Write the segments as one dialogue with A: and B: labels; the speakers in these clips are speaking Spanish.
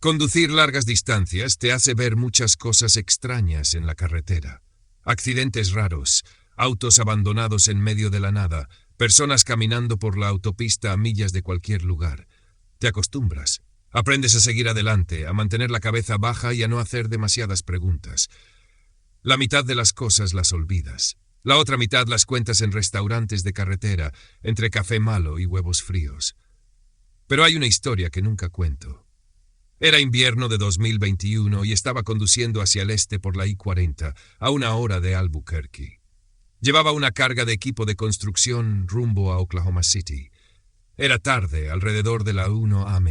A: Conducir largas distancias te hace ver muchas cosas extrañas en la carretera. Accidentes raros, autos abandonados en medio de la nada, personas caminando por la autopista a millas de cualquier lugar. Te acostumbras. Aprendes a seguir adelante, a mantener la cabeza baja y a no hacer demasiadas preguntas. La mitad de las cosas las olvidas. La otra mitad las cuentas en restaurantes de carretera, entre café malo y huevos fríos. Pero hay una historia que nunca cuento. Era invierno de 2021 y estaba conduciendo hacia el este por la I-40, a 1 hora de Albuquerque. Llevaba una carga de equipo de construcción rumbo a Oklahoma City. Era tarde, alrededor de la 1 am.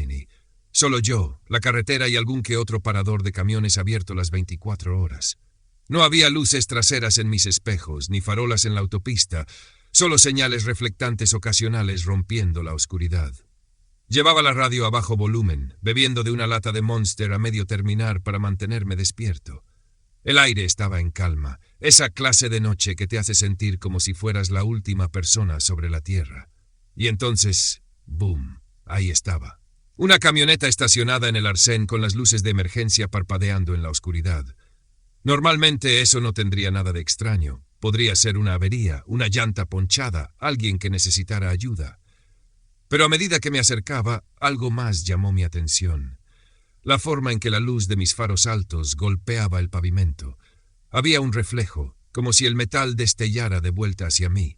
A: Solo yo, la carretera y algún que otro parador de camiones abierto las 24 horas. No había luces traseras en mis espejos, ni farolas en la autopista, solo señales reflectantes ocasionales rompiendo la oscuridad. Llevaba la radio a bajo volumen, bebiendo de una lata de Monster a medio terminar para mantenerme despierto. El aire estaba en calma, esa clase de noche que te hace sentir como si fueras la última persona sobre la tierra. Y entonces, ¡boom!, ahí estaba. Una camioneta estacionada en el arcén con las luces de emergencia parpadeando en la oscuridad. Normalmente eso no tendría nada de extraño. Podría ser una avería, una llanta ponchada, alguien que necesitara ayuda. Pero a medida que me acercaba, algo más llamó mi atención. La forma en que la luz de mis faros altos golpeaba el pavimento. Había un reflejo, como si el metal destellara de vuelta hacia mí.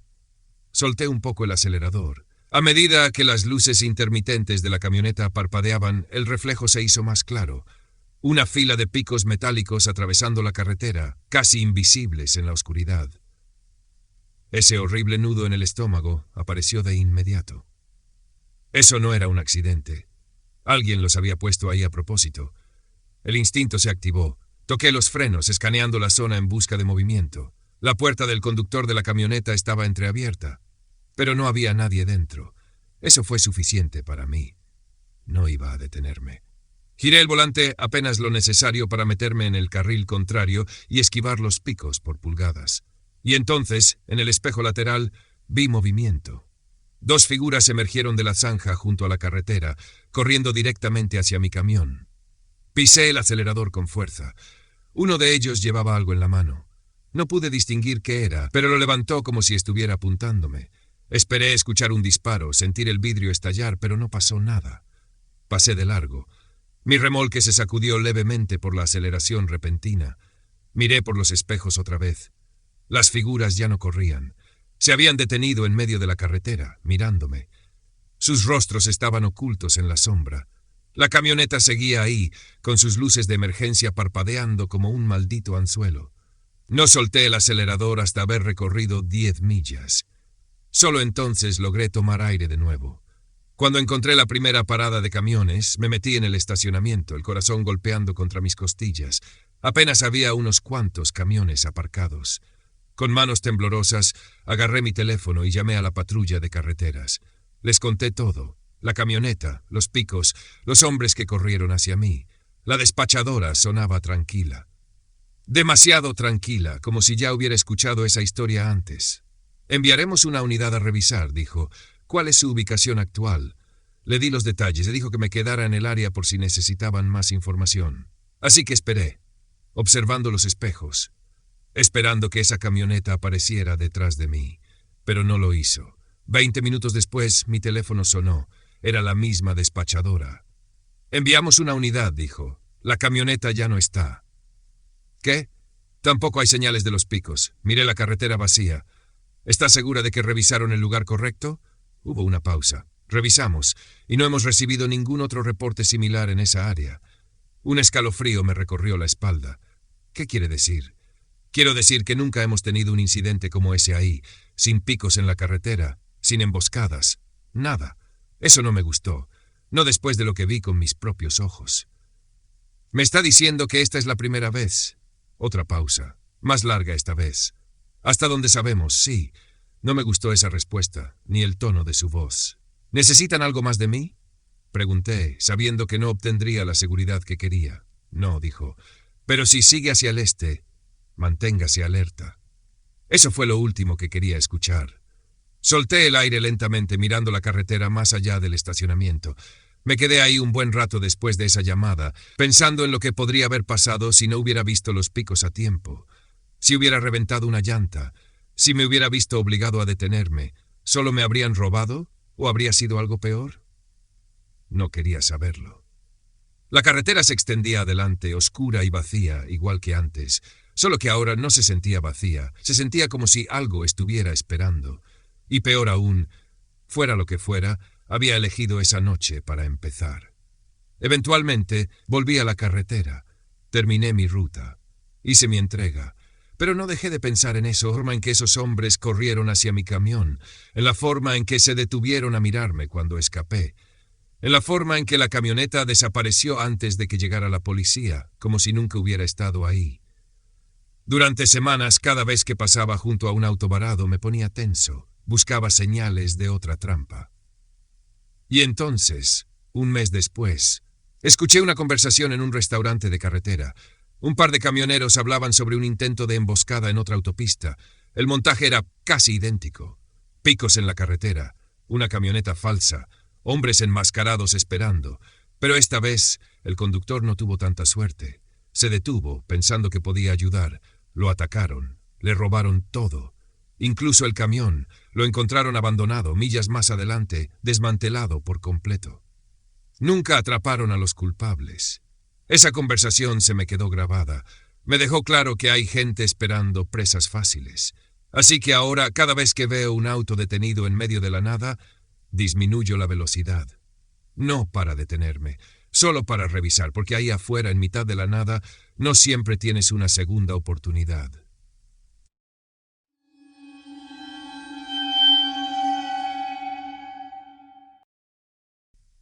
A: Solté un poco el acelerador. A medida que las luces intermitentes de la camioneta parpadeaban, el reflejo se hizo más claro. Una fila de picos metálicos atravesando la carretera, casi invisibles en la oscuridad. Ese horrible nudo en el estómago apareció de inmediato. Eso no era un accidente. Alguien los había puesto ahí a propósito. El instinto se activó. Toqué los frenos, escaneando la zona en busca de movimiento. La puerta del conductor de la camioneta estaba entreabierta, pero no había nadie dentro. Eso fue suficiente para mí. No iba a detenerme. Giré el volante apenas lo necesario para meterme en el carril contrario y esquivar los picos por pulgadas. Y entonces, en el espejo lateral, vi movimiento. 2 figuras emergieron de la zanja junto a la carretera, corriendo directamente hacia mi camión. Pisé el acelerador con fuerza. Uno de ellos llevaba algo en la mano. No pude distinguir qué era, pero lo levantó como si estuviera apuntándome. Esperé escuchar un disparo, sentir el vidrio estallar, pero no pasó nada. Pasé de largo. Mi remolque se sacudió levemente por la aceleración repentina. Miré por los espejos otra vez. Las figuras ya no corrían. Se habían detenido en medio de la carretera, mirándome. Sus rostros estaban ocultos en la sombra. La camioneta seguía ahí, con sus luces de emergencia parpadeando como un maldito anzuelo. No solté el acelerador hasta haber recorrido 10 millas. Solo entonces logré tomar aire de nuevo. Cuando encontré la primera parada de camiones, me metí en el estacionamiento, el corazón golpeando contra mis costillas. Apenas había unos cuantos camiones aparcados. Con manos temblorosas, agarré mi teléfono y llamé a la patrulla de carreteras. Les conté todo: la camioneta, los picos, los hombres que corrieron hacia mí. La despachadora sonaba tranquila. Demasiado tranquila, como si ya hubiera escuchado esa historia antes. «Enviaremos una unidad a revisar», dijo. «¿Cuál es su ubicación actual?» Le di los detalles. Le dijo que me quedara en el área por si necesitaban más información. Así que esperé, observando los espejos, esperando que esa camioneta apareciera detrás de mí. Pero no lo hizo. 20 minutos después, mi teléfono sonó. Era la misma despachadora. «Enviamos una unidad», dijo. «La camioneta ya no está». «¿Qué?» «Tampoco hay señales de los picos. Miré la carretera vacía». «¿Está segura de que revisaron el lugar correcto?» Hubo una pausa. «Revisamos, y no hemos recibido ningún otro reporte similar en esa área». Un escalofrío me recorrió la espalda. «¿Qué quiere decir?» «Quiero decir que nunca hemos tenido un incidente como ese ahí, sin picos en la carretera, sin emboscadas, nada. Eso no me gustó, no después de lo que vi con mis propios ojos». «¿Me está diciendo que esta es la primera vez?» Otra pausa, más larga esta vez. «Hasta donde sabemos, sí». No me gustó esa respuesta, ni el tono de su voz. «¿Necesitan algo más de mí?», pregunté, sabiendo que no obtendría la seguridad que quería. «No», dijo, «pero si sigue hacia el este, manténgase alerta». Eso fue lo último que quería escuchar. Solté el aire lentamente mirando la carretera más allá del estacionamiento. Me quedé ahí un buen rato después de esa llamada, pensando en lo que podría haber pasado si no hubiera visto los picos a tiempo. Si hubiera reventado una llanta, si me hubiera visto obligado a detenerme, ¿solo me habrían robado o habría sido algo peor? No quería saberlo. La carretera se extendía adelante, oscura y vacía, igual que antes, solo que ahora no se sentía vacía, se sentía como si algo estuviera esperando. Y peor aún, fuera lo que fuera, había elegido esa noche para empezar. Eventualmente volví a la carretera, terminé mi ruta, hice mi entrega, pero no dejé de pensar en eso, la forma en que esos hombres corrieron hacia mi camión, en la forma en que se detuvieron a mirarme cuando escapé, en la forma en que la camioneta desapareció antes de que llegara la policía, como si nunca hubiera estado ahí. Durante semanas, cada vez que pasaba junto a un auto varado, me ponía tenso, buscaba señales de otra trampa. Y entonces, un mes después, escuché una conversación en un restaurante de carretera. Un par de camioneros hablaban sobre un intento de emboscada en otra autopista. El montaje era casi idéntico. Picos en la carretera, una camioneta falsa, hombres enmascarados esperando. Pero esta vez, el conductor no tuvo tanta suerte. Se detuvo, pensando que podía ayudar. Lo atacaron, le robaron todo. Incluso el camión, lo encontraron abandonado, millas más adelante, desmantelado por completo. Nunca atraparon a los culpables. Esa conversación se me quedó grabada. Me dejó claro que hay gente esperando presas fáciles. Así que ahora, cada vez que veo un auto detenido en medio de la nada, disminuyo la velocidad. No para detenerme, solo para revisar, porque ahí afuera, en mitad de la nada, no siempre tienes una segunda oportunidad.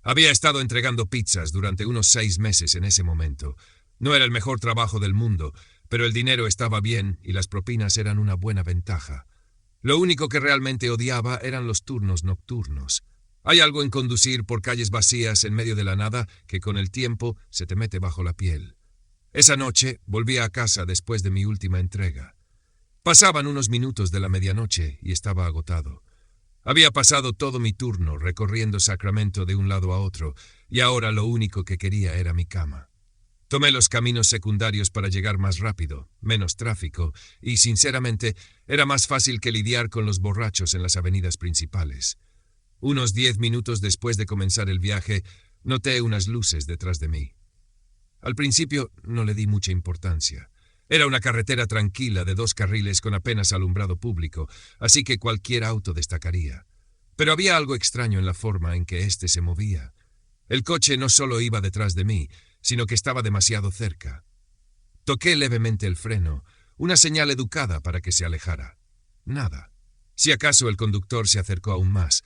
A: Había estado entregando pizzas durante unos 6 meses en ese momento. No era el mejor trabajo del mundo, pero el dinero estaba bien y las propinas eran una buena ventaja. Lo único que realmente odiaba eran los turnos nocturnos. Hay algo en conducir por calles vacías en medio de la nada que con el tiempo se te mete bajo la piel. Esa noche volví a casa después de mi última entrega. Pasaban unos minutos de la medianoche y estaba agotado. Había pasado todo mi turno recorriendo Sacramento de un lado a otro, y ahora lo único que quería era mi cama. Tomé los caminos secundarios para llegar más rápido, menos tráfico, y sinceramente era más fácil que lidiar con los borrachos en las avenidas principales. Unos 10 minutos después de comenzar el viaje, noté unas luces detrás de mí. Al principio no le di mucha importancia. Era una carretera tranquila de 2 carriles con apenas alumbrado público, así que cualquier auto destacaría. Pero había algo extraño en la forma en que éste se movía. El coche no solo iba detrás de mí, sino que estaba demasiado cerca. Toqué levemente el freno, una señal educada para que se alejara. Nada. Si acaso el conductor se acercó aún más.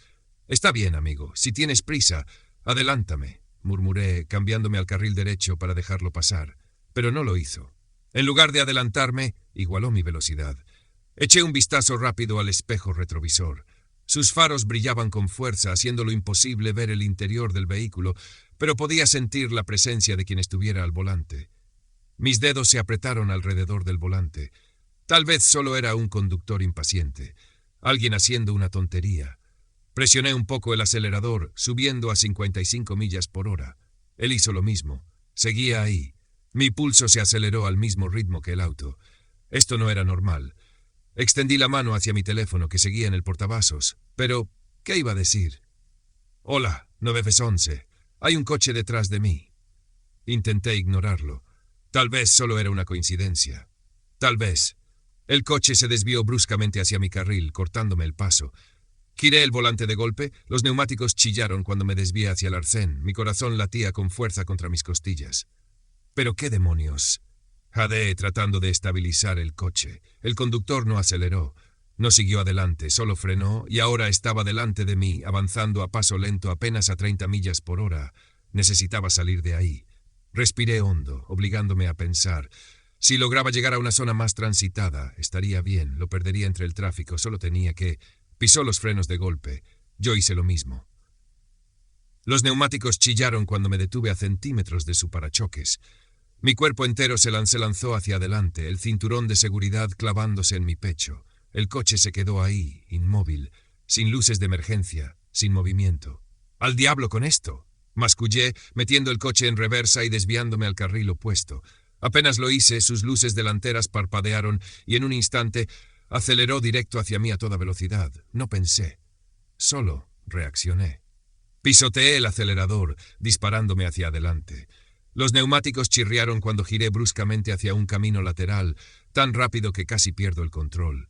A: «Está bien, amigo, si tienes prisa, adelántame», murmuré, cambiándome al carril derecho para dejarlo pasar, pero no lo hizo. En lugar de adelantarme, igualó mi velocidad. Eché un vistazo rápido al espejo retrovisor. Sus faros brillaban con fuerza, haciéndolo imposible ver el interior del vehículo, pero podía sentir la presencia de quien estuviera al volante. Mis dedos se apretaron alrededor del volante. Tal vez solo era un conductor impaciente, alguien haciendo una tontería. Presioné un poco el acelerador, subiendo a 55 millas por hora. Él hizo lo mismo. Seguía ahí. Mi pulso se aceleró al mismo ritmo que el auto. Esto no era normal. Extendí la mano hacia mi teléfono que seguía en el portavasos. Pero, ¿qué iba a decir? «Hola, 911. Hay un coche detrás de mí». Intenté ignorarlo. Tal vez solo era una coincidencia. Tal vez. El coche se desvió bruscamente hacia mi carril, cortándome el paso. Giré el volante de golpe, los neumáticos chillaron cuando me desvié hacia el arcén, mi corazón latía con fuerza contra mis costillas. ¿Pero qué demonios? Jadeé tratando de estabilizar el coche. El conductor no aceleró, no siguió adelante, solo frenó y ahora estaba delante de mí, avanzando a paso lento apenas a 30 millas por hora. Necesitaba salir de ahí. Respiré hondo, obligándome a pensar. Si lograba llegar a una zona más transitada, estaría bien, lo perdería entre el tráfico, solo tenía que... Pisó los frenos de golpe. Yo hice lo mismo. Los neumáticos chillaron cuando me detuve a centímetros de su parachoques. Mi cuerpo entero se lanzó hacia adelante, el cinturón de seguridad clavándose en mi pecho. El coche se quedó ahí, inmóvil, sin luces de emergencia, sin movimiento. «¡Al diablo con esto!», Mascullé, metiendo el coche en reversa y desviándome al carril opuesto. Apenas lo hice, sus luces delanteras parpadearon y en un instante aceleró directo hacia mí a toda velocidad. No pensé. Solo reaccioné. Pisoteé el acelerador, disparándome hacia adelante. Los neumáticos chirriaron cuando giré bruscamente hacia un camino lateral, tan rápido que casi pierdo el control.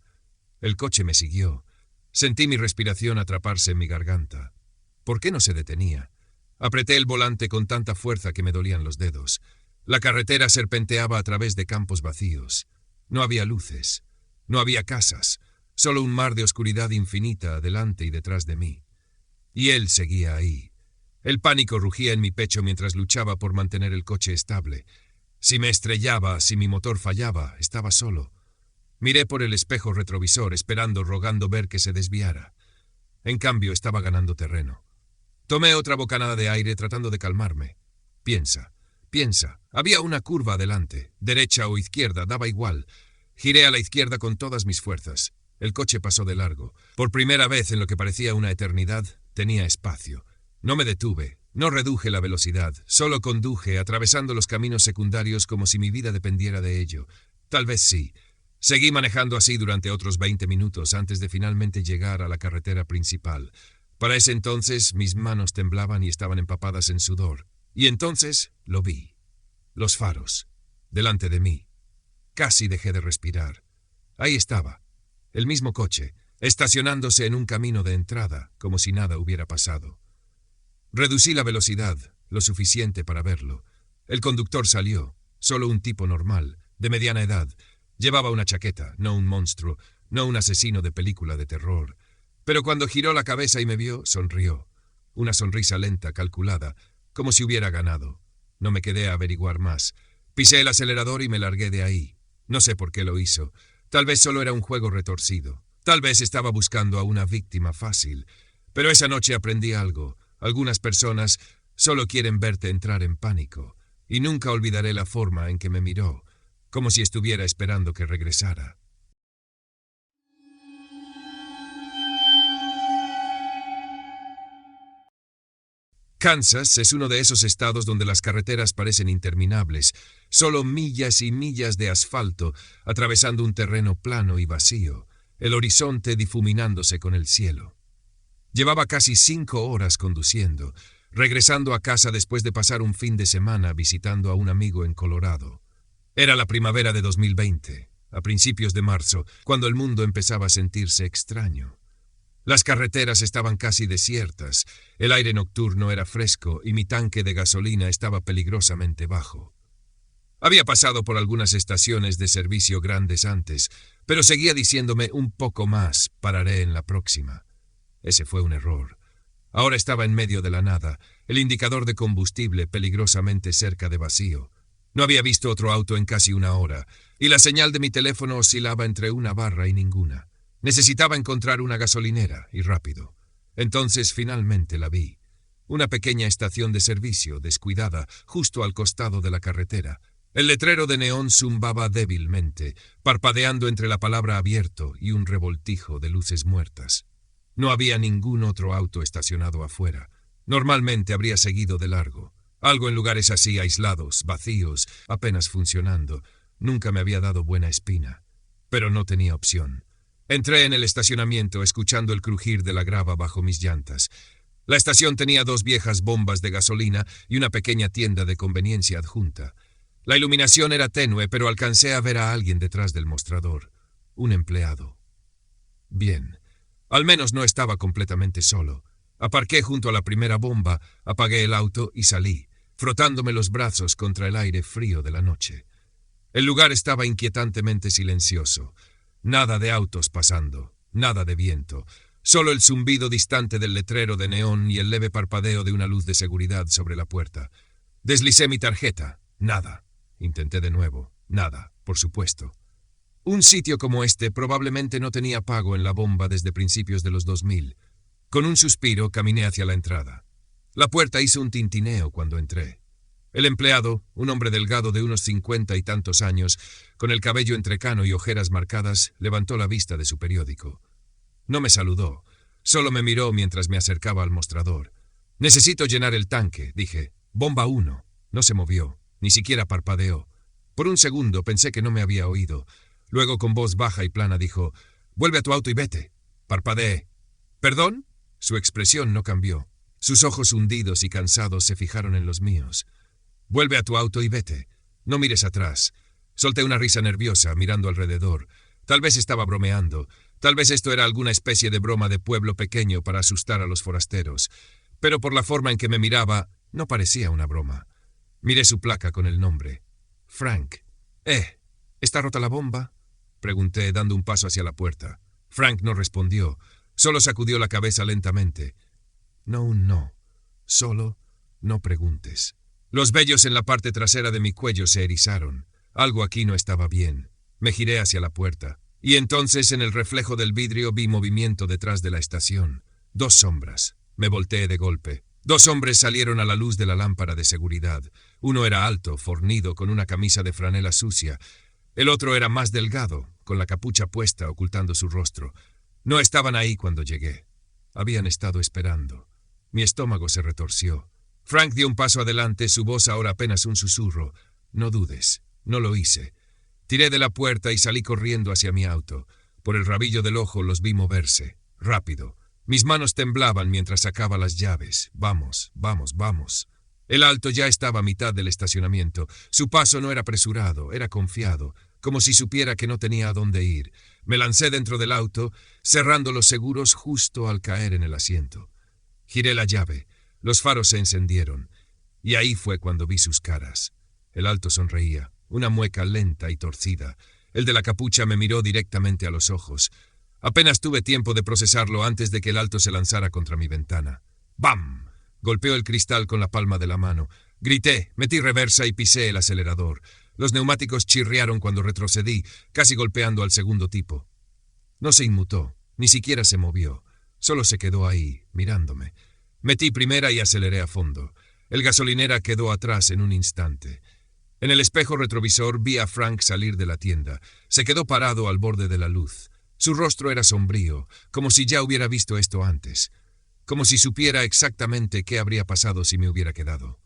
A: El coche me siguió. Sentí mi respiración atraparse en mi garganta. ¿Por qué no se detenía? Apreté el volante con tanta fuerza que me dolían los dedos. La carretera serpenteaba a través de campos vacíos. No había luces. No había casas. Solo un mar de oscuridad infinita delante y detrás de mí. Y él seguía ahí. El pánico rugía en mi pecho mientras luchaba por mantener el coche estable. Si me estrellaba, si mi motor fallaba, estaba solo. Miré por el espejo retrovisor, esperando, rogando ver que se desviara. En cambio, estaba ganando terreno. Tomé otra bocanada de aire tratando de calmarme. Piensa. Había una curva adelante, derecha o izquierda, daba igual. Giré a la izquierda con todas mis fuerzas. El coche pasó de largo. Por primera vez en lo que parecía una eternidad, tenía espacio. No me detuve, no reduje la velocidad, solo conduje, atravesando los caminos secundarios como si mi vida dependiera de ello. Tal vez sí. Seguí manejando así durante otros 20 minutos antes de finalmente llegar a la carretera principal. Para ese entonces mis manos temblaban y estaban empapadas en sudor. Y entonces lo vi. Los faros. Delante de mí. Casi dejé de respirar. Ahí estaba. El mismo coche, estacionándose en un camino de entrada, como si nada hubiera pasado. Reducí la velocidad, lo suficiente para verlo. El conductor salió, solo un tipo normal, de mediana edad. Llevaba una chaqueta, no un monstruo, no un asesino de película de terror. Pero cuando giró la cabeza y me vio, sonrió. Una sonrisa lenta, calculada, como si hubiera ganado. No me quedé a averiguar más. Pisé el acelerador y me largué de ahí. No sé por qué lo hizo. Tal vez solo era un juego retorcido. Tal vez estaba buscando a una víctima fácil. Pero esa noche aprendí algo. Algunas personas solo quieren verte entrar en pánico. Y nunca olvidaré la forma en que me miró, como si estuviera esperando que regresara. Kansas es uno de esos estados donde las carreteras parecen interminables, solo millas y millas de asfalto, atravesando un terreno plano y vacío, el horizonte difuminándose con el cielo. Llevaba casi 5 horas conduciendo, regresando a casa después de pasar un fin de semana visitando a un amigo en Colorado. Era la primavera de 2020, a principios de marzo, cuando el mundo empezaba a sentirse extraño. Las carreteras estaban casi desiertas, el aire nocturno era fresco y mi tanque de gasolina estaba peligrosamente bajo. Había pasado por algunas estaciones de servicio grandes antes, pero seguía diciéndome un poco más, pararé en la próxima. Ese fue un error. Ahora estaba en medio de la nada, el indicador de combustible peligrosamente cerca de vacío. No había visto otro auto en casi una hora, y la señal de mi teléfono oscilaba entre una barra y ninguna. Necesitaba encontrar una gasolinera, y rápido. Entonces finalmente la vi. Una pequeña estación de servicio, descuidada, justo al costado de la carretera. El letrero de neón zumbaba débilmente, parpadeando entre la palabra abierto y un revoltijo de luces muertas. No había ningún otro auto estacionado afuera. Normalmente habría seguido de largo. Algo en lugares así aislados, vacíos, apenas funcionando. Nunca me había dado buena espina. Pero no tenía opción. Entré en el estacionamiento escuchando el crujir de la grava bajo mis llantas. La estación tenía 2 viejas bombas de gasolina y una pequeña tienda de conveniencia adjunta. La iluminación era tenue, pero alcancé a ver a alguien detrás del mostrador. Un empleado. Bien. Al menos no estaba completamente solo. Aparqué junto a la primera bomba, apagué el auto y salí, frotándome los brazos contra el aire frío de la noche. El lugar estaba inquietantemente silencioso. Nada de autos pasando, nada de viento, solo el zumbido distante del letrero de neón y el leve parpadeo de una luz de seguridad sobre la puerta. Deslicé mi tarjeta. Nada. Intenté de nuevo. Nada, por supuesto. Un sitio como este probablemente no tenía pago en la bomba desde principios de los 2000. Con un suspiro caminé hacia la entrada. La puerta hizo un tintineo cuando entré. El empleado, un hombre delgado de unos 50 y tantos años, con el cabello entrecano y ojeras marcadas, levantó la vista de su periódico. No me saludó, solo me miró mientras me acercaba al mostrador. Necesito llenar el tanque, dije. Bomba 1. No se movió, ni siquiera parpadeó. Por un segundo pensé que no me había oído. Luego, con voz baja y plana, dijo: «Vuelve a tu auto y vete». Parpadeé. «¿Perdón?». Su expresión no cambió. Sus ojos hundidos y cansados se fijaron en los míos. «Vuelve a tu auto y vete. No mires atrás». Solté una risa nerviosa, mirando alrededor. Tal vez estaba bromeando. Tal vez esto era alguna especie de broma de pueblo pequeño para asustar a los forasteros. Pero por la forma en que me miraba, no parecía una broma. Miré su placa con el nombre. Frank. ¿Está rota la bomba?, pregunté, dando un paso hacia la puerta. Frank no respondió. Solo sacudió la cabeza lentamente. No. Solo no preguntes. Los vellos en la parte trasera de mi cuello se erizaron. Algo aquí no estaba bien. Me giré hacia la puerta. Y entonces, en el reflejo del vidrio, vi movimiento detrás de la estación. 2 sombras. Me volteé de golpe. 2 hombres salieron a la luz de la lámpara de seguridad. Uno era alto, fornido, con una camisa de franela sucia. El otro era más delgado, con la capucha puesta, ocultando su rostro. No estaban ahí cuando llegué. Habían estado esperando. Mi estómago se retorció. Frank dio un paso adelante, su voz ahora apenas un susurro. «No dudes». No lo hice. Tiré de la puerta y salí corriendo hacia mi auto. Por el rabillo del ojo los vi moverse. Rápido. Mis manos temblaban mientras sacaba las llaves. Vamos. El Alto ya estaba a mitad del estacionamiento. Su paso no era apresurado, era confiado, como si supiera que no tenía a dónde ir. Me lancé dentro del auto, cerrando los seguros justo al caer en el asiento. Giré la llave. Los faros se encendieron. Y ahí fue cuando vi sus caras. El Alto sonreía. Una mueca lenta y torcida. El de la capucha me miró directamente a los ojos. Apenas tuve tiempo de procesarlo antes de que el Alto se lanzara contra mi ventana. ¡Bam! Golpeó el cristal con la palma de la mano. Grité, metí reversa y pisé el acelerador. Los neumáticos chirriaron cuando retrocedí, casi golpeando al segundo tipo. No se inmutó, ni siquiera se movió. Solo se quedó ahí, mirándome. Metí primera y aceleré a fondo. El gasolinera quedó atrás en un instante. En el espejo retrovisor vi a Frank salir de la tienda. Se quedó parado al borde de la luz. Su rostro era sombrío, como si ya hubiera visto esto antes. Como si supiera exactamente qué habría pasado si me hubiera quedado.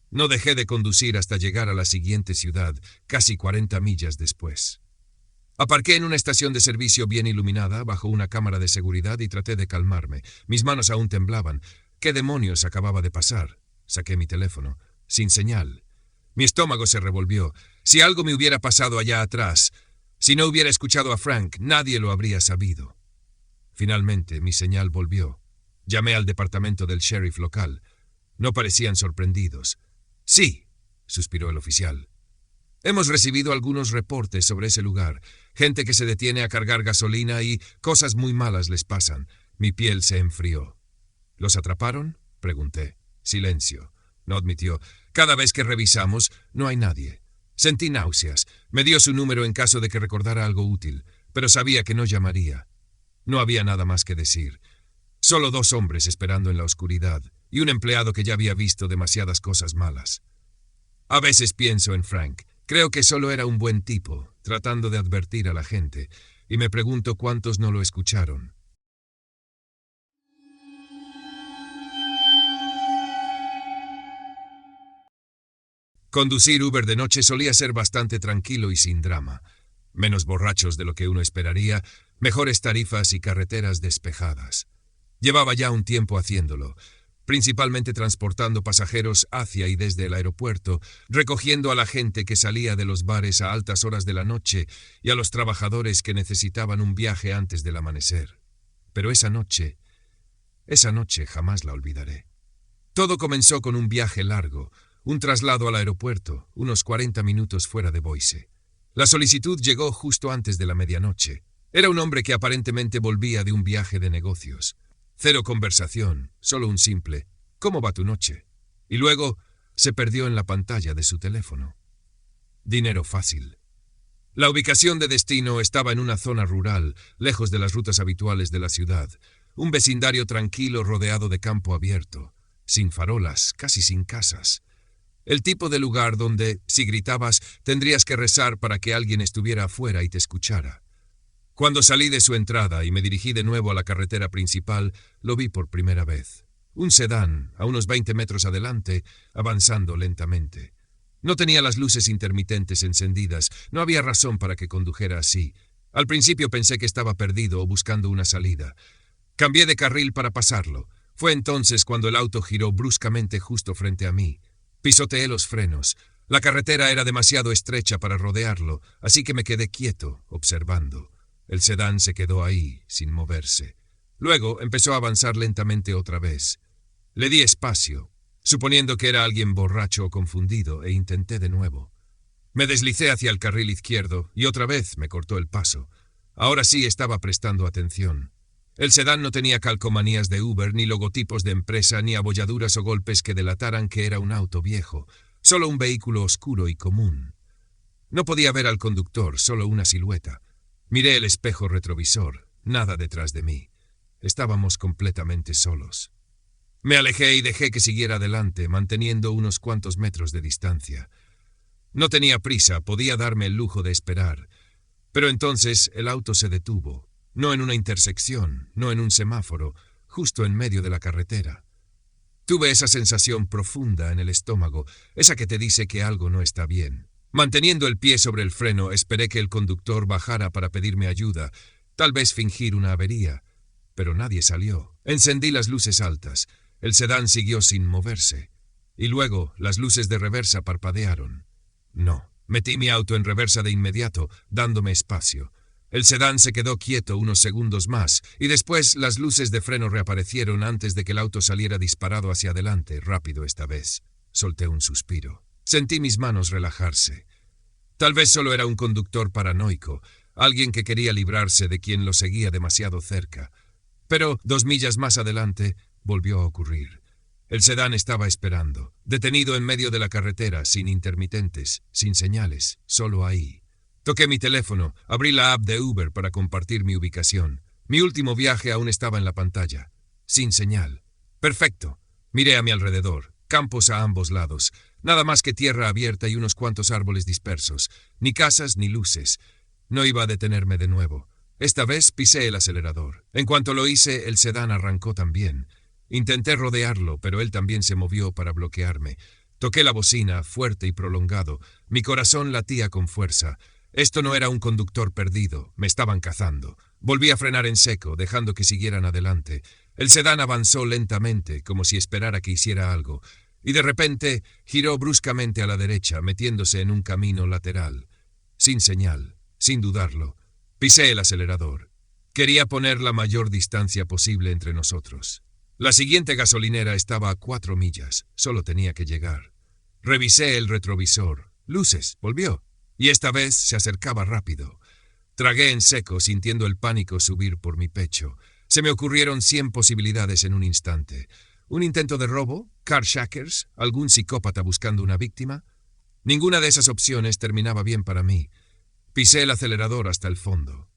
A: No dejé de conducir hasta llegar a la siguiente ciudad, casi 40 millas después. Aparqué en una estación de servicio bien iluminada, bajo una cámara de seguridad, y traté de calmarme. Mis manos aún temblaban. ¿Qué demonios acababa de pasar? Saqué mi teléfono. Sin señal. Mi estómago se revolvió. Si algo me hubiera pasado allá atrás, si no hubiera escuchado a Frank, nadie lo habría sabido. Finalmente, mi señal volvió. Llamé al departamento del sheriff local. No parecían sorprendidos. «Sí», suspiró el oficial. «Hemos recibido algunos reportes sobre ese lugar. Gente que se detiene a cargar gasolina y cosas muy malas les pasan». Mi piel se enfrió. «¿Los atraparon?», pregunté. Silencio. No admitió. «Cada vez que revisamos, no hay nadie». Sentí náuseas. Me dio su número en caso de que recordara algo útil, pero sabía que no llamaría. No había nada más que decir. Solo 2 hombres esperando en la oscuridad y un empleado que ya había visto demasiadas cosas malas. A veces pienso en Frank. Creo que solo era un buen tipo, tratando de advertir a la gente, y me pregunto cuántos no lo escucharon. Conducir Uber de noche solía ser bastante tranquilo y sin drama. Menos borrachos de lo que uno esperaría, mejores tarifas y carreteras despejadas. Llevaba ya un tiempo haciéndolo, principalmente transportando pasajeros hacia y desde el aeropuerto, recogiendo a la gente que salía de los bares a altas horas de la noche y a los trabajadores que necesitaban un viaje antes del amanecer. Pero esa noche jamás la olvidaré. Todo comenzó con un viaje largo, un traslado al aeropuerto, unos 40 minutos fuera de Boise. La solicitud llegó justo antes de la medianoche. Era un hombre que aparentemente volvía de un viaje de negocios. 0 conversación, solo un simple «¿Cómo va tu noche?». Y luego se perdió en la pantalla de su teléfono. Dinero fácil. La ubicación de destino estaba en una zona rural, lejos de las rutas habituales de la ciudad. Un vecindario tranquilo rodeado de campo abierto, sin farolas, casi sin casas. El tipo de lugar donde, si gritabas, tendrías que rezar para que alguien estuviera afuera y te escuchara. Cuando salí de su entrada y me dirigí de nuevo a la carretera principal, lo vi por primera vez. Un sedán, a unos 20 metros adelante, avanzando lentamente. No tenía las luces intermitentes encendidas, no había razón para que condujera así. Al principio pensé que estaba perdido o buscando una salida. Cambié de carril para pasarlo. Fue entonces cuando el auto giró bruscamente justo frente a mí. Pisoteé los frenos. La carretera era demasiado estrecha para rodearlo, así que me quedé quieto, observando. El sedán se quedó ahí, sin moverse. Luego empezó a avanzar lentamente otra vez. Le di espacio, suponiendo que era alguien borracho o confundido, e intenté de nuevo. Me deslicé hacia el carril izquierdo y otra vez me cortó el paso. Ahora sí estaba prestando atención. El sedán no tenía calcomanías de Uber, ni logotipos de empresa, ni abolladuras o golpes que delataran que era un auto viejo, solo un vehículo oscuro y común. No podía ver al conductor, solo una silueta. Miré el espejo retrovisor, nada detrás de mí. Estábamos completamente solos. Me alejé y dejé que siguiera adelante, manteniendo unos cuantos metros de distancia. No tenía prisa, podía darme el lujo de esperar. Pero entonces el auto se detuvo. No en una intersección, no en un semáforo, justo en medio de la carretera. Tuve esa sensación profunda en el estómago, esa que te dice que algo no está bien. Manteniendo el pie sobre el freno, esperé que el conductor bajara para pedirme ayuda, tal vez fingir una avería. Pero nadie salió. Encendí las luces altas. El sedán siguió sin moverse. Y luego las luces de reversa parpadearon. No. Metí mi auto en reversa de inmediato, dándome espacio. El sedán se quedó quieto unos segundos más, y después las luces de freno reaparecieron antes de que el auto saliera disparado hacia adelante, rápido esta vez. Solté un suspiro. Sentí mis manos relajarse. Tal vez solo era un conductor paranoico, alguien que quería librarse de quien lo seguía demasiado cerca. Pero 2 millas más adelante volvió a ocurrir. El sedán estaba esperando, detenido en medio de la carretera, sin intermitentes, sin señales, solo ahí. Toqué mi teléfono, abrí la app de Uber para compartir mi ubicación. Mi último viaje aún estaba en la pantalla. Sin señal. Perfecto. Miré a mi alrededor. Campos a ambos lados. Nada más que tierra abierta y unos cuantos árboles dispersos. Ni casas ni luces. No iba a detenerme de nuevo. Esta vez pisé el acelerador. En cuanto lo hice, el sedán arrancó también. Intenté rodearlo, pero él también se movió para bloquearme. Toqué la bocina, fuerte y prolongado. Mi corazón latía con fuerza. Esto no era un conductor perdido, me estaban cazando. Volví a frenar en seco, dejando que siguieran adelante. El sedán avanzó lentamente, como si esperara que hiciera algo, y de repente giró bruscamente a la derecha, metiéndose en un camino lateral. Sin señal, sin dudarlo, pisé el acelerador. Quería poner la mayor distancia posible entre nosotros. La siguiente gasolinera estaba a 4 millas, solo tenía que llegar. Revisé el retrovisor. Luces, volvió. Y esta vez se acercaba rápido. Tragué en seco, sintiendo el pánico subir por mi pecho. Se me ocurrieron 100 posibilidades en un instante. ¿Un intento de robo? ¿Carshackers? ¿Algún psicópata buscando una víctima? Ninguna de esas opciones terminaba bien para mí. Pisé el acelerador hasta el fondo.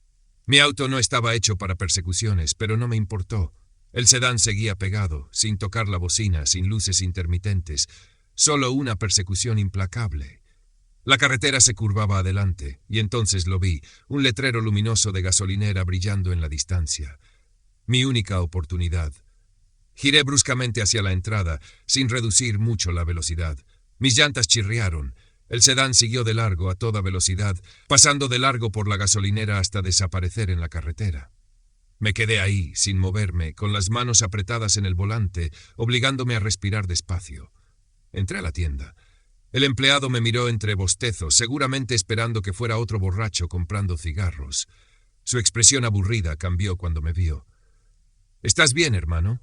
A: Mi auto no estaba hecho para persecuciones, pero no me importó. El sedán seguía pegado, sin tocar la bocina, sin luces intermitentes. Solo una persecución implacable. La carretera se curvaba adelante, y entonces lo vi, un letrero luminoso de gasolinera brillando en la distancia. Mi única oportunidad. Giré bruscamente hacia la entrada, sin reducir mucho la velocidad. Mis llantas chirriaron. El sedán siguió de largo a toda velocidad, pasando de largo por la gasolinera hasta desaparecer en la carretera. Me quedé ahí, sin moverme, con las manos apretadas en el volante, obligándome a respirar despacio. Entré a la tienda. El empleado me miró entre bostezos, seguramente esperando que fuera otro borracho comprando cigarros. Su expresión aburrida cambió cuando me vio. ¿Estás bien, hermano?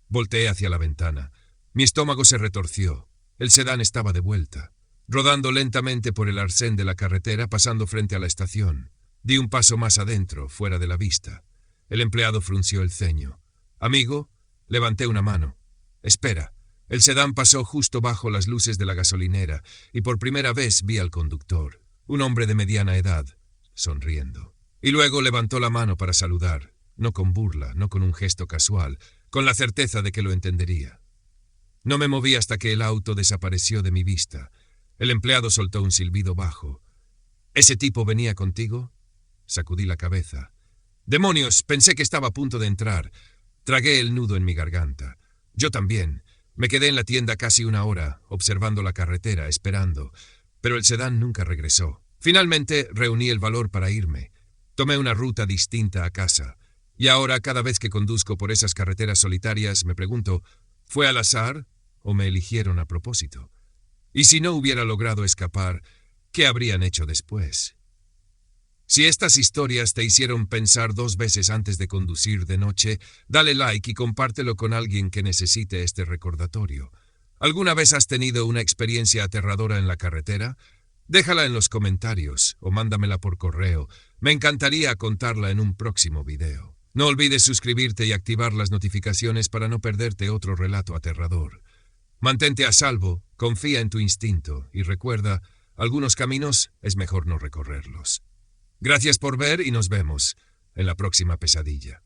A: Volteé hacia la ventana. Mi estómago se retorció. El sedán estaba de vuelta, rodando lentamente por el arcén de la carretera, pasando frente a la estación. Di un paso más adentro, fuera de la vista. El empleado frunció el ceño. «Amigo», levanté una mano. «Espera». El sedán pasó justo bajo las luces de la gasolinera, y por primera vez vi al conductor, un hombre de mediana edad, sonriendo. Y luego levantó la mano para saludar, no con burla, no con un gesto casual, con la certeza de que lo entendería. No me moví hasta que el auto desapareció de mi vista. El empleado soltó un silbido bajo. «¿Ese tipo venía contigo?» Sacudí la cabeza. «¡Demonios! Pensé que estaba a punto de entrar». Tragué el nudo en mi garganta. Yo también. Me quedé en la tienda casi una hora, observando la carretera, esperando, pero el sedán nunca regresó. Finalmente reuní el valor para irme. Tomé una ruta distinta a casa. Y ahora, cada vez que conduzco por esas carreteras solitarias, me pregunto, ¿fue al azar o me eligieron a propósito? Y si no hubiera logrado escapar, ¿qué habrían hecho después? Si estas historias te hicieron pensar 2 veces antes de conducir de noche, dale like y compártelo con alguien que necesite este recordatorio. ¿Alguna vez has tenido una experiencia aterradora en la carretera? Déjala en los comentarios o mándamela por correo. Me encantaría contarla en un próximo video. No olvides suscribirte y activar las notificaciones para no perderte otro relato aterrador. Mantente a salvo, confía en tu instinto y recuerda, algunos caminos es mejor no recorrerlos. Gracias por ver y nos vemos en la próxima pesadilla.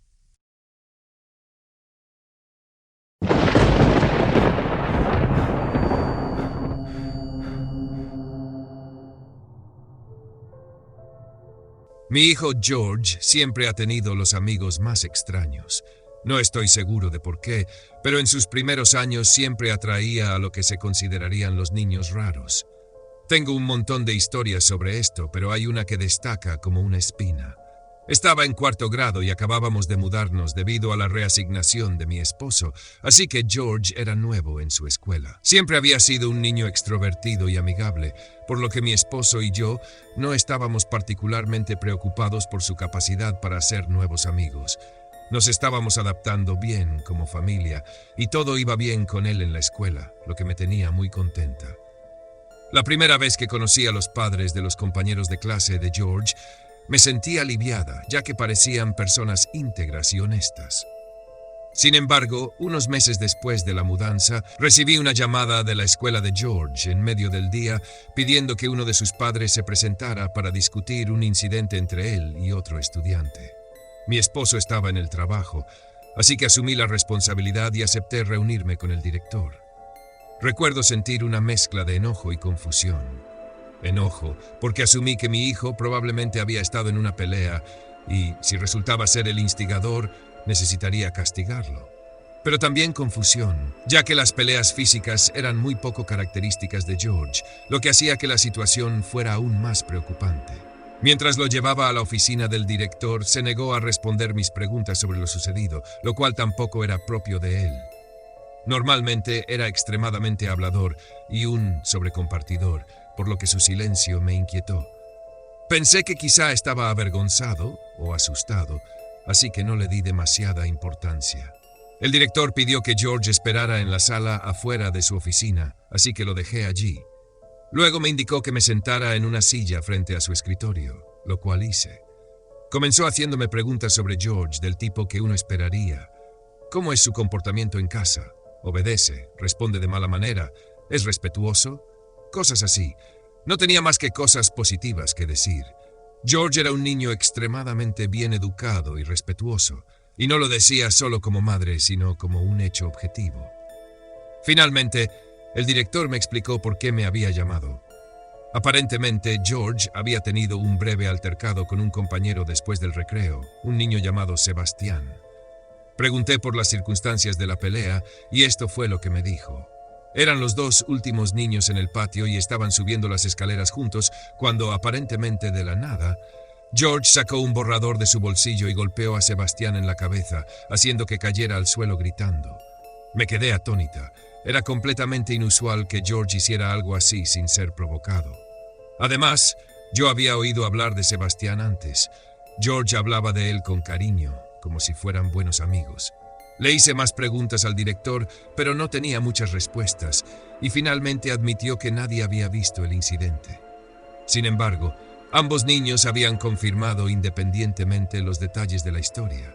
A: Mi hijo George siempre ha tenido los amigos más extraños. No estoy seguro de por qué, pero en sus primeros años siempre atraía a lo que se considerarían los niños raros. Tengo un montón de historias sobre esto, pero hay una que destaca como una espina. Estaba en 4º grado y acabábamos de mudarnos debido a la reasignación de mi esposo, así que George era nuevo en su escuela. Siempre había sido un niño extrovertido y amigable, por lo que mi esposo y yo no estábamos particularmente preocupados por su capacidad para hacer nuevos amigos. Nos estábamos adaptando bien como familia y todo iba bien con él en la escuela, lo que me tenía muy contenta. La primera vez que conocí a los padres de los compañeros de clase de George, me sentí aliviada, ya que parecían personas íntegras y honestas. Sin embargo, unos meses después de la mudanza, recibí una llamada de la escuela de George en medio del día pidiendo que uno de sus padres se presentara para discutir un incidente entre él y otro estudiante. Mi esposo estaba en el trabajo, así que asumí la responsabilidad y acepté reunirme con el director. Recuerdo sentir una mezcla de enojo y confusión. Enojo, porque asumí que mi hijo probablemente había estado en una pelea y, si resultaba ser el instigador, necesitaría castigarlo. Pero también confusión, ya que las peleas físicas eran muy poco características de George, lo que hacía que la situación fuera aún más preocupante. Mientras lo llevaba a la oficina del director, se negó a responder mis preguntas sobre lo sucedido, lo cual tampoco era propio de él. Normalmente era extremadamente hablador y un sobrecompartidor, por lo que su silencio me inquietó. Pensé que quizá estaba avergonzado o asustado, así que no le di demasiada importancia. El director pidió que George esperara en la sala afuera de su oficina, así que lo dejé allí. Luego me indicó que me sentara en una silla frente a su escritorio, lo cual hice. Comenzó haciéndome preguntas sobre George del tipo que uno esperaría. ¿Cómo es su comportamiento en casa? ¿Obedece? ¿Responde de mala manera? ¿Es respetuoso? Cosas así. No tenía más que cosas positivas que decir. George era un niño extremadamente bien educado y respetuoso, y no lo decía solo como madre, sino como un hecho objetivo. Finalmente, el director me explicó por qué me había llamado. Aparentemente, George había tenido un breve altercado con un compañero después del recreo, un niño llamado Sebastián. Pregunté por las circunstancias de la pelea, y esto fue lo que me dijo. Eran los 2 últimos niños en el patio y estaban subiendo las escaleras juntos cuando, aparentemente de la nada, George sacó un borrador de su bolsillo y golpeó a Sebastián en la cabeza, haciendo que cayera al suelo gritando. Me quedé atónita. Era completamente inusual que George hiciera algo así sin ser provocado. Además, yo había oído hablar de Sebastián antes. George hablaba de él con cariño, como si fueran buenos amigos. Le hice más preguntas al director, pero no tenía muchas respuestas, y finalmente admitió que nadie había visto el incidente. Sin embargo, ambos niños habían confirmado independientemente los detalles de la historia.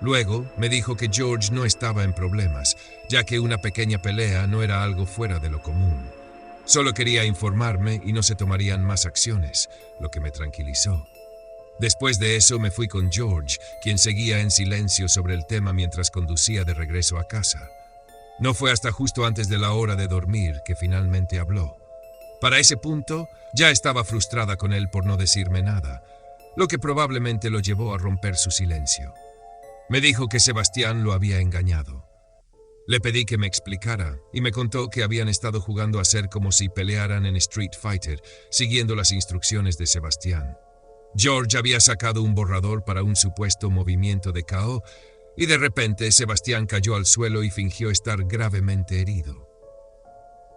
A: Luego, me dijo que George no estaba en problemas, ya que una pequeña pelea no era algo fuera de lo común. Solo quería informarme y no se tomarían más acciones, lo que me tranquilizó. Después de eso me fui con George, quien seguía en silencio sobre el tema mientras conducía de regreso a casa. No fue hasta justo antes de la hora de dormir que finalmente habló. Para ese punto, ya estaba frustrada con él por no decirme nada, lo que probablemente lo llevó a romper su silencio. Me dijo que Sebastián lo había engañado. Le pedí que me explicara y me contó que habían estado jugando a ser como si pelearan en Street Fighter, siguiendo las instrucciones de Sebastián. George había sacado un borrador para un supuesto movimiento de KO y de repente Sebastián cayó al suelo y fingió estar gravemente herido.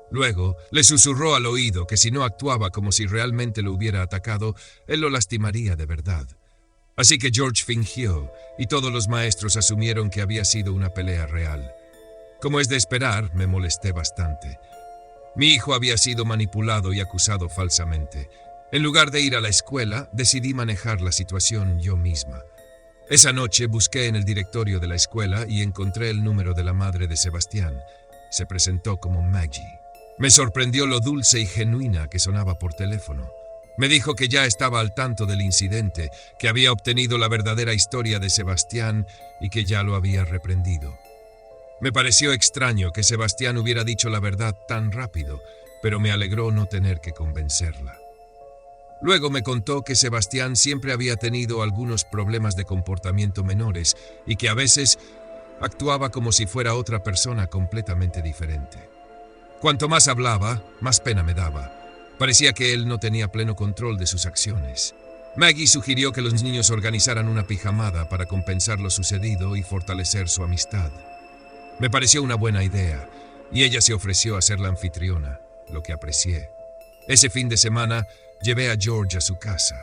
A: Luego le susurró al oído que si no actuaba como si realmente lo hubiera atacado, él lo lastimaría de verdad. Así que George fingió y todos los maestros asumieron que había sido una pelea real. Como es de esperar, me molesté bastante. Mi hijo había sido manipulado y acusado falsamente. En lugar de ir a la escuela, decidí manejar la situación yo misma. Esa noche busqué en el directorio de la escuela y encontré el número de la madre de Sebastián. Se presentó como Maggie. Me sorprendió lo dulce y genuina que sonaba por teléfono. Me dijo que ya estaba al tanto del incidente, que había obtenido la verdadera historia de Sebastián y que ya lo había reprendido. Me pareció extraño que Sebastián hubiera dicho la verdad tan rápido, pero me alegró no tener que convencerla. Luego me contó que Sebastián siempre había tenido algunos problemas de comportamiento menores y que a veces actuaba como si fuera otra persona completamente diferente. Cuanto más hablaba, más pena me daba. Parecía que él no tenía pleno control de sus acciones. Maggie sugirió que los niños organizaran una pijamada para compensar lo sucedido y fortalecer su amistad. Me pareció una buena idea, y ella se ofreció a ser la anfitriona, lo que aprecié. Ese fin de semana, llevé a George a su casa.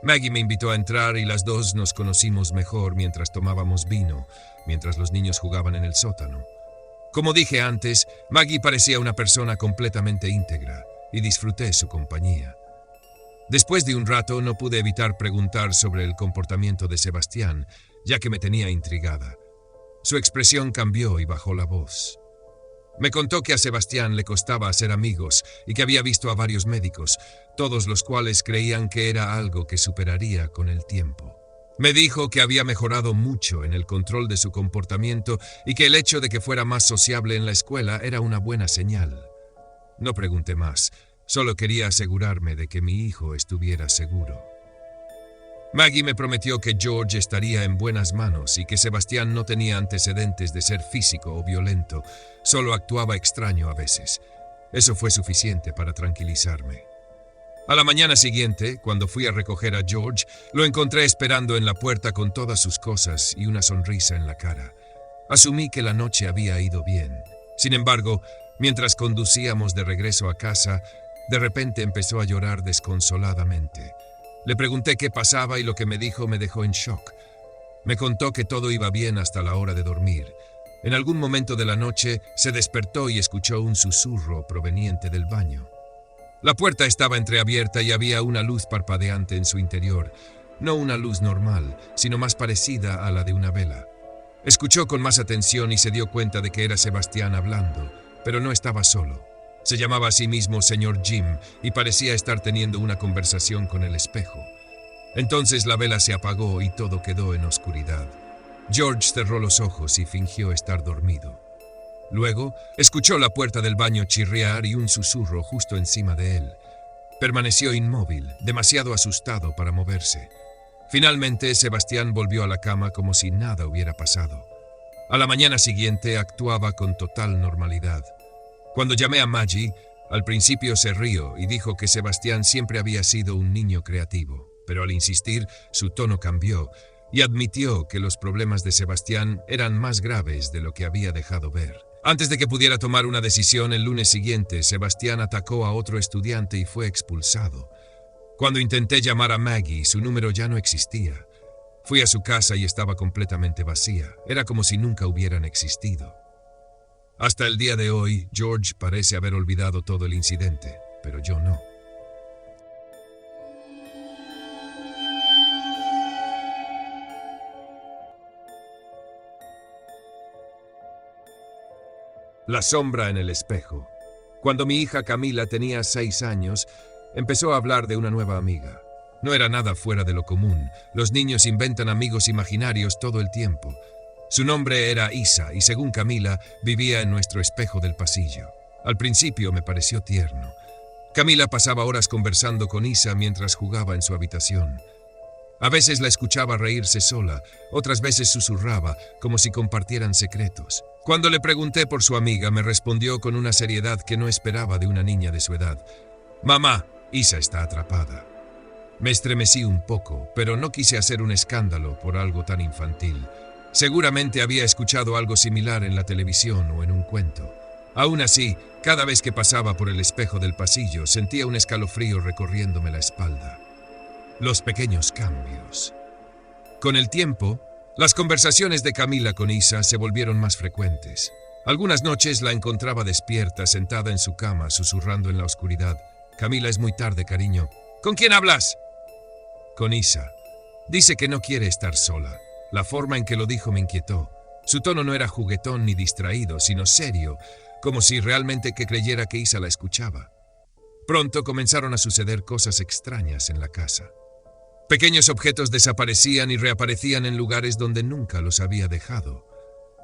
A: Maggie me invitó a entrar y las dos nos conocimos mejor mientras tomábamos vino, mientras los niños jugaban en el sótano. Como dije antes, Maggie parecía una persona completamente íntegra, y disfruté su compañía. Después de un rato no pude evitar preguntar sobre el comportamiento de Sebastián, ya que me tenía intrigada. Su expresión cambió y bajó la voz. Me contó que a Sebastián le costaba hacer amigos y que había visto a varios médicos, todos los cuales creían que era algo que superaría con el tiempo. Me dijo que había mejorado mucho en el control de su comportamiento y que el hecho de que fuera más sociable en la escuela era una buena señal. No pregunté más, solo quería asegurarme de que mi hijo estuviera seguro. Maggie me prometió que George estaría en buenas manos y que Sebastián no tenía antecedentes de ser físico o violento, solo actuaba extraño a veces. Eso fue suficiente para tranquilizarme. A la mañana siguiente, cuando fui a recoger a George, lo encontré esperando en la puerta con todas sus cosas y una sonrisa en la cara. Asumí que la noche había ido bien. Sin embargo, mientras conducíamos de regreso a casa, de repente empezó a llorar desconsoladamente. Le pregunté qué pasaba y lo que me dijo me dejó en shock. Me contó que todo iba bien hasta la hora de dormir. En algún momento de la noche se despertó y escuchó un susurro proveniente del baño. La puerta estaba entreabierta y había una luz parpadeante en su interior. No una luz normal, sino más parecida a la de una vela. Escuchó con más atención y se dio cuenta de que era Sebastián hablando, pero no estaba solo. Se llamaba a sí mismo Señor Jim y parecía estar teniendo una conversación con el espejo. Entonces la vela se apagó y todo quedó en oscuridad. George cerró los ojos y fingió estar dormido. Luego, escuchó la puerta del baño chirriar y un susurro justo encima de él. Permaneció inmóvil, demasiado asustado para moverse. Finalmente, Sebastián volvió a la cama como si nada hubiera pasado. A la mañana siguiente actuaba con total normalidad. Cuando llamé a Maggie, al principio se rió y dijo que Sebastián siempre había sido un niño creativo, pero al insistir, su tono cambió y admitió que los problemas de Sebastián eran más graves de lo que había dejado ver. Antes de que pudiera tomar una decisión el lunes siguiente, Sebastián atacó a otro estudiante y fue expulsado. Cuando intenté llamar a Maggie, su número ya no existía. Fui a su casa y estaba completamente vacía. Era como si nunca hubieran existido. Hasta el día de hoy, George parece haber olvidado todo el incidente, pero yo no. La sombra en el espejo. Cuando mi hija Camila tenía 6 años, empezó a hablar de una nueva amiga. No era nada fuera de lo común. Los niños inventan amigos imaginarios todo el tiempo. Su nombre era Isa y, según Camila, vivía en nuestro espejo del pasillo. Al principio me pareció tierno. Camila pasaba horas conversando con Isa mientras jugaba en su habitación. A veces la escuchaba reírse sola, otras veces susurraba, como si compartieran secretos. Cuando le pregunté por su amiga, me respondió con una seriedad que no esperaba de una niña de su edad. «Mamá, Isa está atrapada». Me estremecí un poco, pero no quise hacer un escándalo por algo tan infantil. Seguramente había escuchado algo similar en la televisión o en un cuento. Aún así, cada vez que pasaba por el espejo del pasillo, sentía un escalofrío recorriéndome la espalda. Los pequeños cambios. Con el tiempo, las conversaciones de Camila con Isa se volvieron más frecuentes. Algunas noches la encontraba despierta, sentada en su cama, susurrando en la oscuridad. «Camila, es muy tarde, cariño». «¿Con quién hablas?» «Con Isa. Dice que no quiere estar sola». La forma en que lo dijo me inquietó. Su tono no era juguetón ni distraído, sino serio, como si realmente que creyera que Isa la escuchaba. Pronto comenzaron a suceder cosas extrañas en la casa. Pequeños objetos desaparecían y reaparecían en lugares donde nunca los había dejado.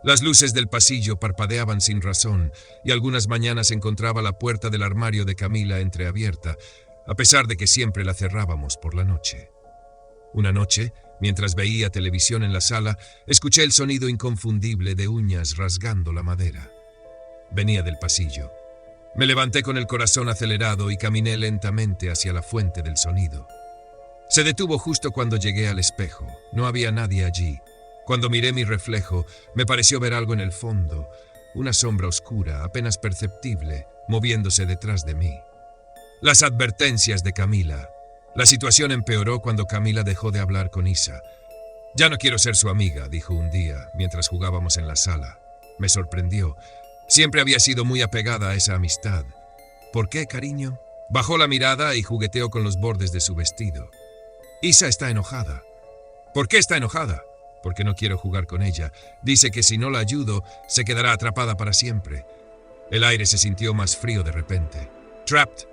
A: Las luces del pasillo parpadeaban sin razón y algunas mañanas encontraba la puerta del armario de Camila entreabierta, a pesar de que siempre la cerrábamos por la noche. Una noche, mientras veía televisión en la sala, escuché el sonido inconfundible de uñas rasgando la madera. Venía del pasillo. Me levanté con el corazón acelerado y caminé lentamente hacia la fuente del sonido. Se detuvo justo cuando llegué al espejo. No había nadie allí. Cuando miré mi reflejo, me pareció ver algo en el fondo, una sombra oscura, apenas perceptible, moviéndose detrás de mí. Las advertencias de Camila. La situación empeoró cuando Camila dejó de hablar con Isa. «Ya no quiero ser su amiga», dijo un día, mientras jugábamos en la sala. Me sorprendió. Siempre había sido muy apegada a esa amistad. «¿Por qué, cariño?» Bajó la mirada y jugueteó con los bordes de su vestido. «Isa está enojada». «¿Por qué está enojada?» «Porque no quiero jugar con ella. Dice que si no la ayudo, se quedará atrapada para siempre». El aire se sintió más frío de repente. «Trapped.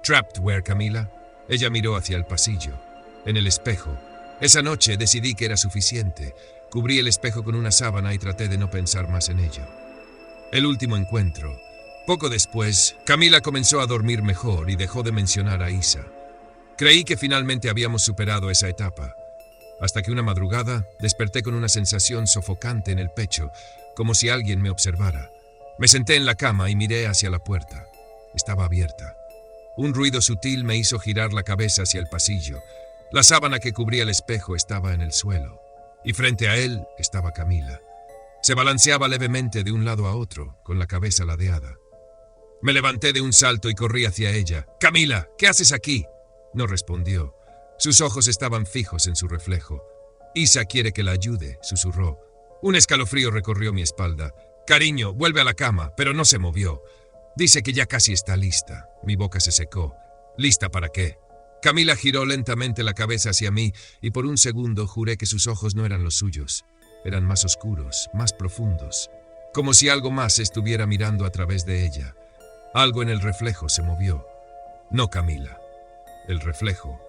A: Trapped where, Camila?» Ella miró hacia el pasillo. En el espejo. Esa noche decidí que era suficiente. Cubrí el espejo con una sábana y traté de no pensar más en ello. El último encuentro. Poco después, Camila comenzó a dormir mejor y dejó de mencionar a Isa. Creí que finalmente habíamos superado esa etapa. Hasta que una madrugada desperté con una sensación sofocante en el pecho, como si alguien me observara. Me senté en la cama y miré hacia la puerta. Estaba abierta. Un ruido sutil me hizo girar la cabeza hacia el pasillo. La sábana que cubría el espejo estaba en el suelo, y frente a él estaba Camila. Se balanceaba levemente de un lado a otro, con la cabeza ladeada. Me levanté de un salto y corrí hacia ella. «Camila, ¿qué haces aquí?» No respondió. Sus ojos estaban fijos en su reflejo. «Isa quiere que la ayude», susurró. Un escalofrío recorrió mi espalda. «Cariño, vuelve a la cama», pero no se movió. Dice que ya casi está lista. Mi boca se secó. ¿Lista para qué? Camila giró lentamente la cabeza hacia mí y por un segundo juré que sus ojos no eran los suyos. Eran más oscuros, más profundos. Como si algo más estuviera mirando a través de ella. Algo en el reflejo se movió. No Camila. El reflejo.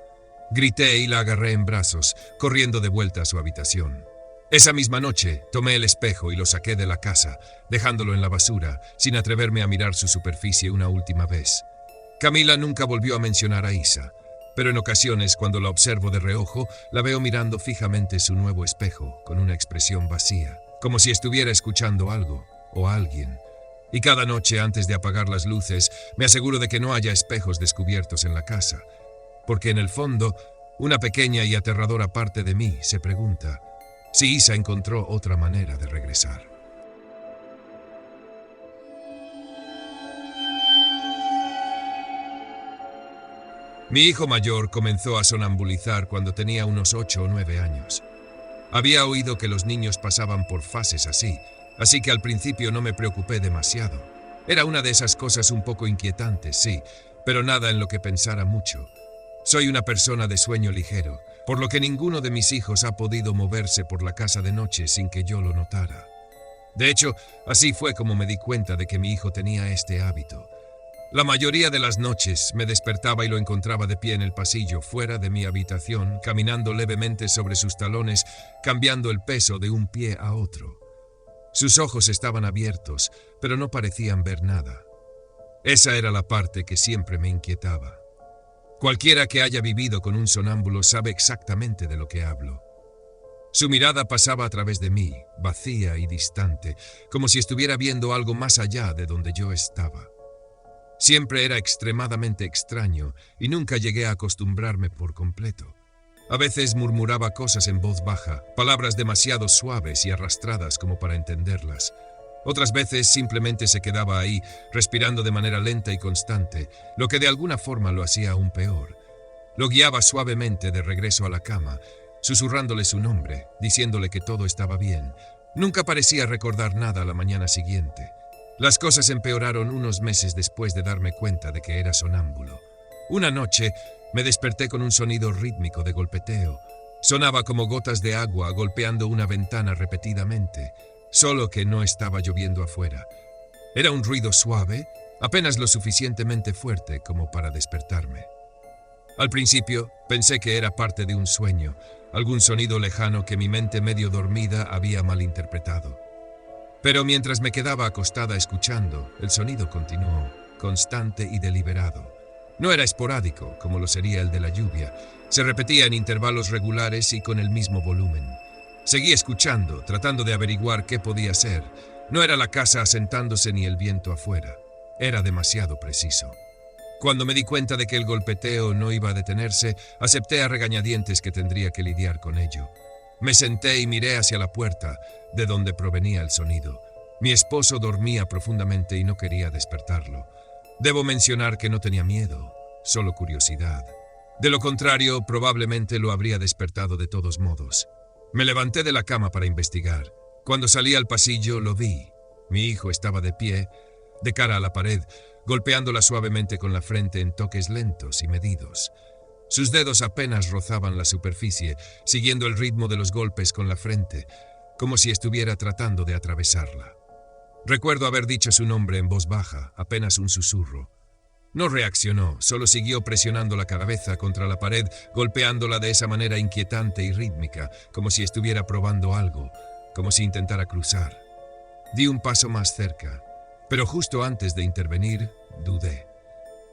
A: Grité y la agarré en brazos, corriendo de vuelta a su habitación. Esa misma noche, tomé el espejo y lo saqué de la casa, dejándolo en la basura, sin atreverme a mirar su superficie una última vez. Camila nunca volvió a mencionar a Isa, pero en ocasiones, cuando la observo de reojo, la veo mirando fijamente su nuevo espejo, con una expresión vacía, como si estuviera escuchando algo, o a alguien. Y cada noche, antes de apagar las luces, me aseguro de que no haya espejos descubiertos en la casa, porque en el fondo, una pequeña y aterradora parte de mí se pregunta si Isa encontró otra manera de regresar. Mi hijo mayor comenzó a sonambulizar cuando tenía unos 8 o 9 años. Había oído que los niños pasaban por fases así que al principio no me preocupé demasiado. Era una de esas cosas un poco inquietantes, sí, pero nada en lo que pensara mucho. Soy una persona de sueño ligero, por lo que ninguno de mis hijos ha podido moverse por la casa de noche sin que yo lo notara. De hecho, así fue como me di cuenta de que mi hijo tenía este hábito. La mayoría de las noches me despertaba y lo encontraba de pie en el pasillo, fuera de mi habitación, caminando levemente sobre sus talones, cambiando el peso de un pie a otro. Sus ojos estaban abiertos, pero no parecían ver nada. Esa era la parte que siempre me inquietaba. Cualquiera que haya vivido con un sonámbulo sabe exactamente de lo que hablo. Su mirada pasaba a través de mí, vacía y distante, como si estuviera viendo algo más allá de donde yo estaba. Siempre era extremadamente extraño y nunca llegué a acostumbrarme por completo. A veces murmuraba cosas en voz baja, palabras demasiado suaves y arrastradas como para entenderlas. Otras veces simplemente se quedaba ahí, respirando de manera lenta y constante, lo que de alguna forma lo hacía aún peor. Lo guiaba suavemente de regreso a la cama, susurrándole su nombre, diciéndole que todo estaba bien. Nunca parecía recordar nada a la mañana siguiente. Las cosas empeoraron unos meses después de darme cuenta de que era sonámbulo. Una noche me desperté con un sonido rítmico de golpeteo. Sonaba como gotas de agua golpeando una ventana repetidamente, solo que no estaba lloviendo afuera. Era un ruido suave, apenas lo suficientemente fuerte como para despertarme. Al principio pensé que era parte de un sueño, algún sonido lejano que mi mente medio dormida había malinterpretado. Pero mientras me quedaba acostada escuchando, el sonido continuó, constante y deliberado. No era esporádico, como lo sería el de la lluvia. Se repetía en intervalos regulares y con el mismo volumen. Seguí escuchando, tratando de averiguar qué podía ser. No era la casa asentándose ni el viento afuera. Era demasiado preciso. Cuando me di cuenta de que el golpeteo no iba a detenerse, acepté a regañadientes que tendría que lidiar con ello. Me senté y miré hacia la puerta, de donde provenía el sonido. Mi esposo dormía profundamente y no quería despertarlo. Debo mencionar que no tenía miedo, solo curiosidad. De lo contrario, probablemente lo habría despertado de todos modos. Me levanté de la cama para investigar. Cuando salí al pasillo, lo vi. Mi hijo estaba de pie, de cara a la pared, golpeándola suavemente con la frente en toques lentos y medidos. Sus dedos apenas rozaban la superficie, siguiendo el ritmo de los golpes con la frente, como si estuviera tratando de atravesarla. Recuerdo haber dicho su nombre en voz baja, apenas un susurro. No reaccionó, solo siguió presionando la cabeza contra la pared, golpeándola de esa manera inquietante y rítmica, como si estuviera probando algo, como si intentara cruzar. Di un paso más cerca, pero justo antes de intervenir, dudé.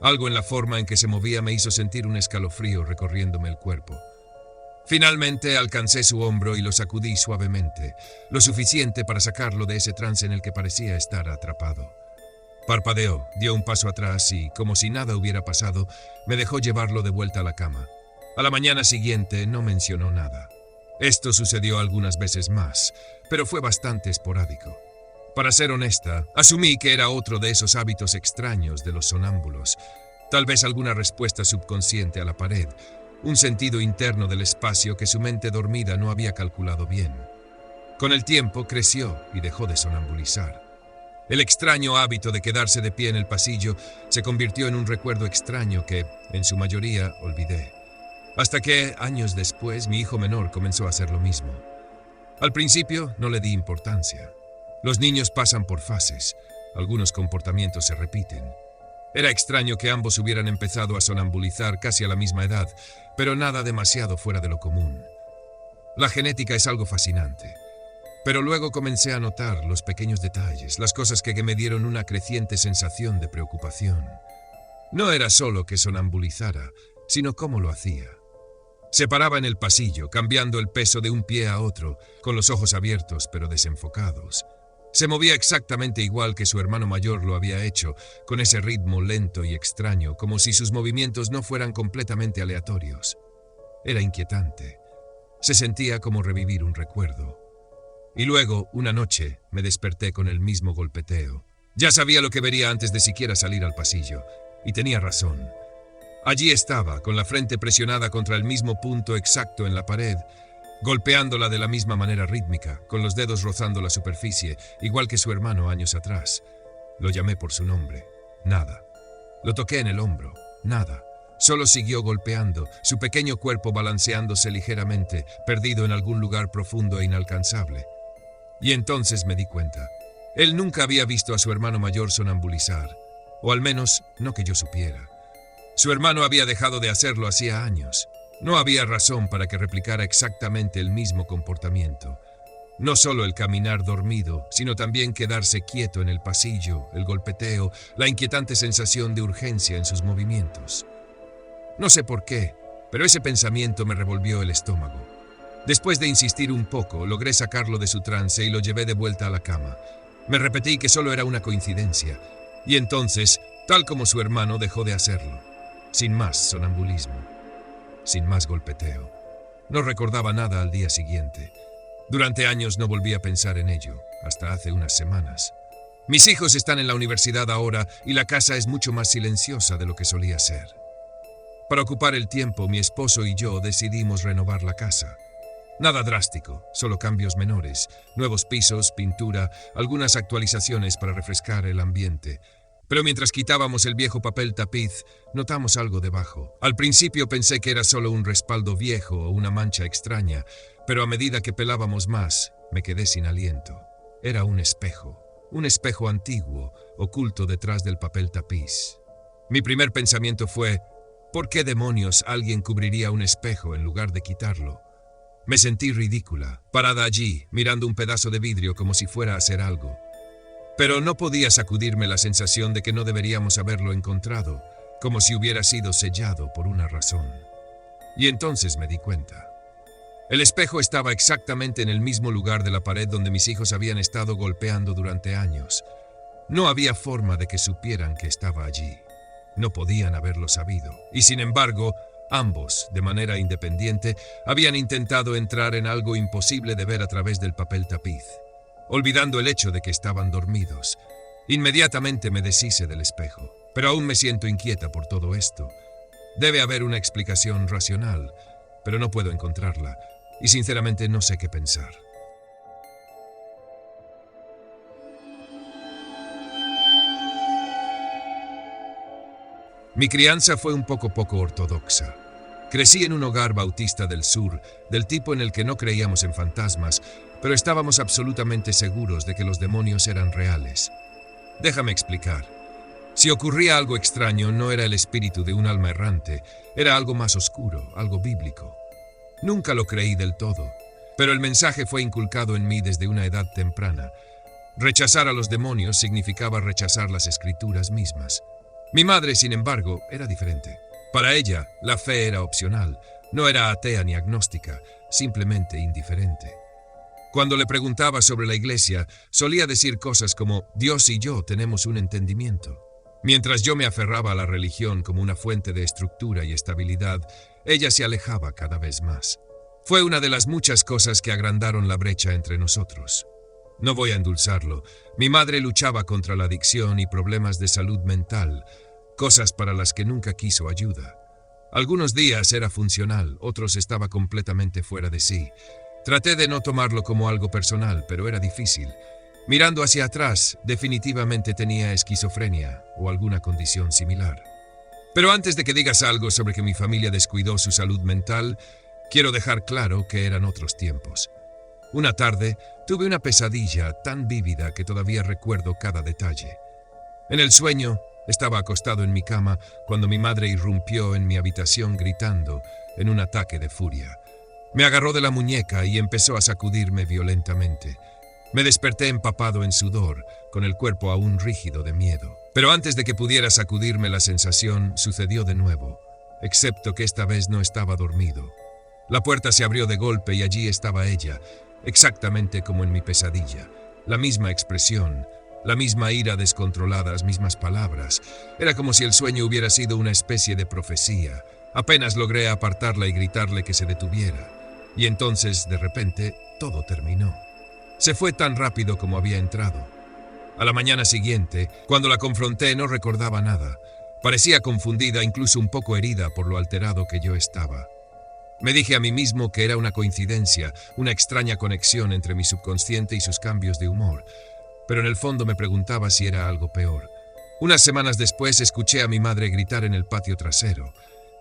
A: Algo en la forma en que se movía me hizo sentir un escalofrío recorriéndome el cuerpo. Finalmente alcancé su hombro y lo sacudí suavemente, lo suficiente para sacarlo de ese trance en el que parecía estar atrapado. Parpadeó, dio un paso atrás y, como si nada hubiera pasado, me dejó llevarlo de vuelta a la cama. A la mañana siguiente no mencionó nada. Esto sucedió algunas veces más, pero fue bastante esporádico. Para ser honesta, asumí que era otro de esos hábitos extraños de los sonámbulos, tal vez alguna respuesta subconsciente a la pared, un sentido interno del espacio que su mente dormida no había calculado bien. Con el tiempo creció y dejó de sonambulizar. El extraño hábito de quedarse de pie en el pasillo se convirtió en un recuerdo extraño que, en su mayoría, olvidé. Hasta que, años después, mi hijo menor comenzó a hacer lo mismo. Al principio no le di importancia. Los niños pasan por fases, algunos comportamientos se repiten. Era extraño que ambos hubieran empezado a sonambulizar casi a la misma edad, pero nada demasiado fuera de lo común. La genética es algo fascinante. Pero luego comencé a notar los pequeños detalles, las cosas que me dieron una creciente sensación de preocupación. No era solo que sonambulizara, sino cómo lo hacía. Se paraba en el pasillo, cambiando el peso de un pie a otro, con los ojos abiertos pero desenfocados. Se movía exactamente igual que su hermano mayor lo había hecho, con ese ritmo lento y extraño, como si sus movimientos no fueran completamente aleatorios. Era inquietante. Se sentía como revivir un recuerdo. Y luego, una noche, me desperté con el mismo golpeteo. Ya sabía lo que vería antes de siquiera salir al pasillo, y tenía razón. Allí estaba, con la frente presionada contra el mismo punto exacto en la pared, golpeándola de la misma manera rítmica, con los dedos rozando la superficie, igual que su hermano años atrás. Lo llamé por su nombre. Nada. Lo toqué en el hombro. Nada. Solo siguió golpeando, su pequeño cuerpo balanceándose ligeramente, perdido en algún lugar profundo e inalcanzable. Y entonces me di cuenta. Él nunca había visto a su hermano mayor sonambulizar, o al menos no que yo supiera. Su hermano había dejado de hacerlo hacía años. No había razón para que replicara exactamente el mismo comportamiento. No solo el caminar dormido, sino también quedarse quieto en el pasillo, el golpeteo, la inquietante sensación de urgencia en sus movimientos. No sé por qué, pero ese pensamiento me revolvió el estómago. Después de insistir un poco, logré sacarlo de su trance y lo llevé de vuelta a la cama. Me repetí que solo era una coincidencia, y entonces, tal como su hermano, dejó de hacerlo. Sin más sonambulismo, sin más golpeteo. No recordaba nada al día siguiente. Durante años no volví a pensar en ello, hasta hace unas semanas. Mis hijos están en la universidad ahora y la casa es mucho más silenciosa de lo que solía ser. Para ocupar el tiempo, mi esposo y yo decidimos renovar la casa. Nada drástico, solo cambios menores, nuevos pisos, pintura, algunas actualizaciones para refrescar el ambiente. Pero mientras quitábamos el viejo papel tapiz, notamos algo debajo. Al principio pensé que era solo un respaldo viejo o una mancha extraña, pero a medida que pelábamos más, me quedé sin aliento. Era un espejo antiguo, oculto detrás del papel tapiz. Mi primer pensamiento fue, ¿por qué demonios alguien cubriría un espejo en lugar de quitarlo? Me sentí ridícula, parada allí, mirando un pedazo de vidrio como si fuera a hacer algo. Pero no podía sacudirme la sensación de que no deberíamos haberlo encontrado, como si hubiera sido sellado por una razón. Y entonces me di cuenta. El espejo estaba exactamente en el mismo lugar de la pared donde mis hijos habían estado golpeando durante años. No había forma de que supieran que estaba allí. No podían haberlo sabido. Y sin embargo, ambos, de manera independiente, habían intentado entrar en algo imposible de ver a través del papel tapiz, olvidando el hecho de que estaban dormidos. Inmediatamente me deshice del espejo, pero aún me siento inquieta por todo esto. Debe haber una explicación racional, pero no puedo encontrarla, y sinceramente no sé qué pensar. Mi crianza fue un poco ortodoxa. Crecí en un hogar bautista del sur, del tipo en el que no creíamos en fantasmas, pero estábamos absolutamente seguros de que los demonios eran reales. Déjame explicar. Si ocurría algo extraño, no era el espíritu de un alma errante, era algo más oscuro, algo bíblico. Nunca lo creí del todo, pero el mensaje fue inculcado en mí desde una edad temprana. Rechazar a los demonios significaba rechazar las escrituras mismas. Mi madre, sin embargo, era diferente. Para ella, la fe era opcional. No era atea ni agnóstica, simplemente indiferente. Cuando le preguntaba sobre la iglesia, solía decir cosas como, Dios y yo tenemos un entendimiento. Mientras yo me aferraba a la religión como una fuente de estructura y estabilidad, ella se alejaba cada vez más. Fue una de las muchas cosas que agrandaron la brecha entre nosotros. No voy a endulzarlo. Mi madre luchaba contra la adicción y problemas de salud mental, cosas para las que nunca quiso ayuda. Algunos días era funcional, otros estaba completamente fuera de sí. Traté de no tomarlo como algo personal, pero era difícil. Mirando hacia atrás, definitivamente tenía esquizofrenia o alguna condición similar. Pero antes de que digas algo sobre que mi familia descuidó su salud mental, quiero dejar claro que eran otros tiempos. Una tarde, tuve una pesadilla tan vívida que todavía recuerdo cada detalle. En el sueño, estaba acostado en mi cama cuando mi madre irrumpió en mi habitación gritando en un ataque de furia. Me agarró de la muñeca y empezó a sacudirme violentamente. Me desperté empapado en sudor, con el cuerpo aún rígido de miedo. Pero antes de que pudiera sacudirme la sensación, sucedió de nuevo, excepto que esta vez no estaba dormido. La puerta se abrió de golpe y allí estaba ella, exactamente como en mi pesadilla. La misma expresión, la misma ira descontrolada, las mismas palabras. Era como si el sueño hubiera sido una especie de profecía. Apenas logré apartarla y gritarle que se detuviera. Y entonces, de repente, todo terminó. Se fue tan rápido como había entrado. A la mañana siguiente, cuando la confronté, no recordaba nada. Parecía confundida, incluso un poco herida por lo alterado que yo estaba. Me dije a mí mismo que era una coincidencia, una extraña conexión entre mi subconsciente y sus cambios de humor. Pero en el fondo me preguntaba si era algo peor. Unas semanas después escuché a mi madre gritar en el patio trasero.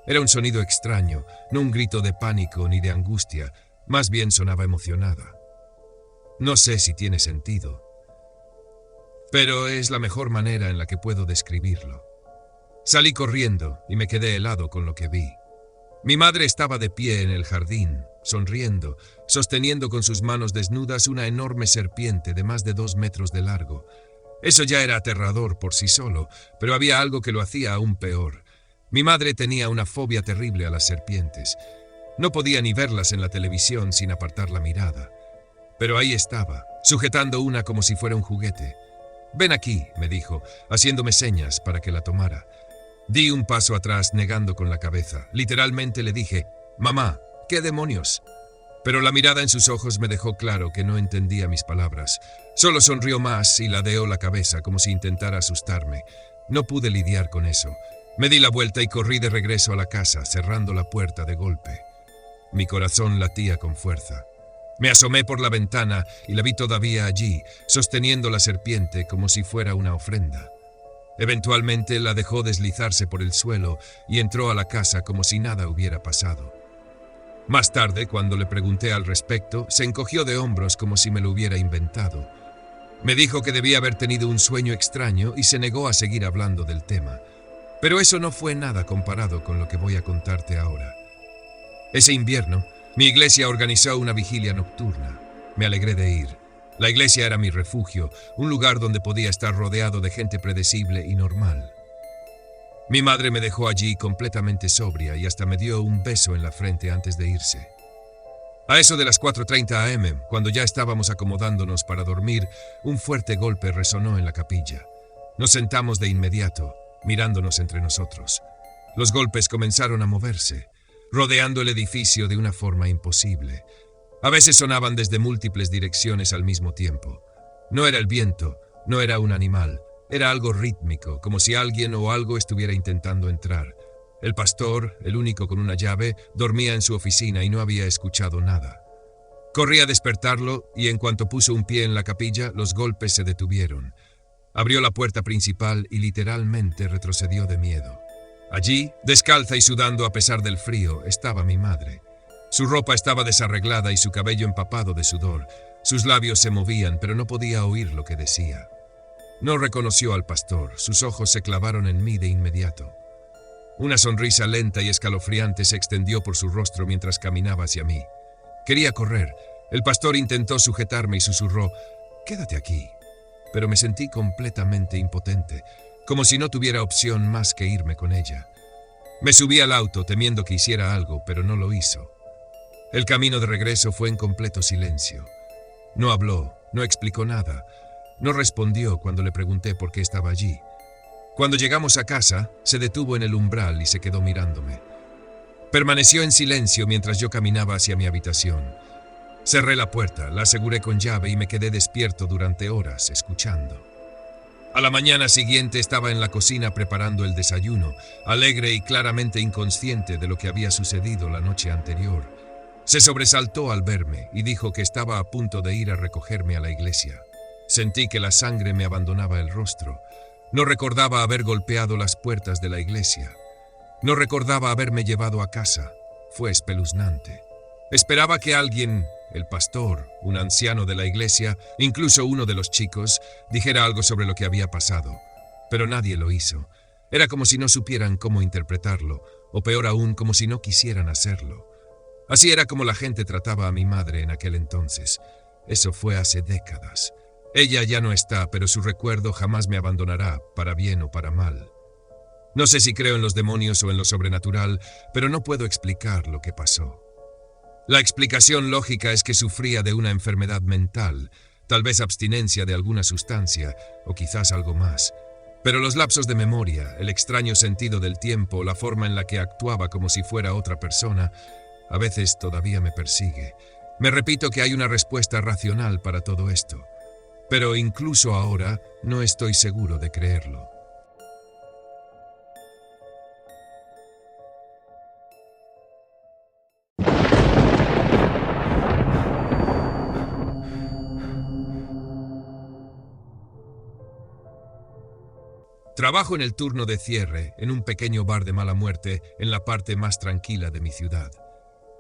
A: Era un sonido extraño, no un grito de pánico ni de angustia, más bien sonaba emocionada. No sé si tiene sentido, pero es la mejor manera en la que puedo describirlo. Salí corriendo y me quedé helado con lo que vi. Mi madre estaba de pie en el jardín, sonriendo, sosteniendo con sus manos desnudas una enorme serpiente de más de 2 metros de largo. Eso ya era aterrador por sí solo, pero había algo que lo hacía aún peor. Mi madre tenía una fobia terrible a las serpientes. No podía ni verlas en la televisión sin apartar la mirada. Pero ahí estaba, sujetando una como si fuera un juguete. «Ven aquí», me dijo, haciéndome señas para que la tomara. Di un paso atrás, negando con la cabeza. Literalmente le dije, «Mamá, ¿qué demonios?». Pero la mirada en sus ojos me dejó claro que no entendía mis palabras. Solo sonrió más y ladeó la cabeza como si intentara asustarme. No pude lidiar con eso. Me di la vuelta y corrí de regreso a la casa, cerrando la puerta de golpe. Mi corazón latía con fuerza. Me asomé por la ventana y la vi todavía allí, sosteniendo la serpiente como si fuera una ofrenda. Eventualmente la dejó deslizarse por el suelo y entró a la casa como si nada hubiera pasado. Más tarde, cuando le pregunté al respecto, se encogió de hombros como si me lo hubiera inventado. Me dijo que debía haber tenido un sueño extraño y se negó a seguir hablando del tema. Pero eso no fue nada comparado con lo que voy a contarte ahora. Ese invierno, mi iglesia organizó una vigilia nocturna. Me alegré de ir. La iglesia era mi refugio, un lugar donde podía estar rodeado de gente predecible y normal. Mi madre me dejó allí completamente sobria y hasta me dio un beso en la frente antes de irse. A eso de las 4:30 am, cuando ya estábamos acomodándonos para dormir, un fuerte golpe resonó en la capilla. Nos sentamos de inmediato, mirándonos entre nosotros. Los golpes comenzaron a moverse, rodeando el edificio de una forma imposible. A veces sonaban desde múltiples direcciones al mismo tiempo. No era el viento, no era un animal, era algo rítmico, como si alguien o algo estuviera intentando entrar. El pastor, el único con una llave, dormía en su oficina y no había escuchado nada. Corrí a despertarlo y en cuanto puso un pie en la capilla, los golpes se detuvieron. Abrió la puerta principal y literalmente retrocedió de miedo. Allí, descalza y sudando a pesar del frío, estaba mi madre. Su ropa estaba desarreglada y su cabello empapado de sudor. Sus labios se movían, pero no podía oír lo que decía. No reconoció al pastor, sus ojos se clavaron en mí de inmediato. Una sonrisa lenta y escalofriante se extendió por su rostro mientras caminaba hacia mí. Quería correr. El pastor intentó sujetarme y susurró, «Quédate aquí». Pero me sentí completamente impotente, como si no tuviera opción más que irme con ella. Me subí al auto temiendo que hiciera algo, pero no lo hizo. El camino de regreso fue en completo silencio. No habló, no explicó nada, no respondió cuando le pregunté por qué estaba allí. Cuando llegamos a casa, se detuvo en el umbral y se quedó mirándome. Permaneció en silencio mientras yo caminaba hacia mi habitación. Cerré la puerta, la aseguré con llave y me quedé despierto durante horas, escuchando. A la mañana siguiente estaba en la cocina preparando el desayuno, alegre y claramente inconsciente de lo que había sucedido la noche anterior. Se sobresaltó al verme y dijo que estaba a punto de ir a recogerme a la iglesia. Sentí que la sangre me abandonaba el rostro. No recordaba haber golpeado las puertas de la iglesia. No recordaba haberme llevado a casa. Fue espeluznante. Esperaba que alguien, el pastor, un anciano de la iglesia, incluso uno de los chicos, dijera algo sobre lo que había pasado. Pero nadie lo hizo. Era como si no supieran cómo interpretarlo, o peor aún, como si no quisieran hacerlo. Así era como la gente trataba a mi madre en aquel entonces. Eso fue hace décadas. Ella ya no está, pero su recuerdo jamás me abandonará, para bien o para mal. No sé si creo en los demonios o en lo sobrenatural, pero no puedo explicar lo que pasó. La explicación lógica es que sufría de una enfermedad mental, tal vez abstinencia de alguna sustancia, o quizás algo más. Pero los lapsos de memoria, el extraño sentido del tiempo, la forma en la que actuaba como si fuera otra persona, a veces todavía me persigue. Me repito que hay una respuesta racional para todo esto, pero incluso ahora no estoy seguro de creerlo. Trabajo en el turno de cierre, en un pequeño bar de mala muerte, en la parte más tranquila de mi ciudad.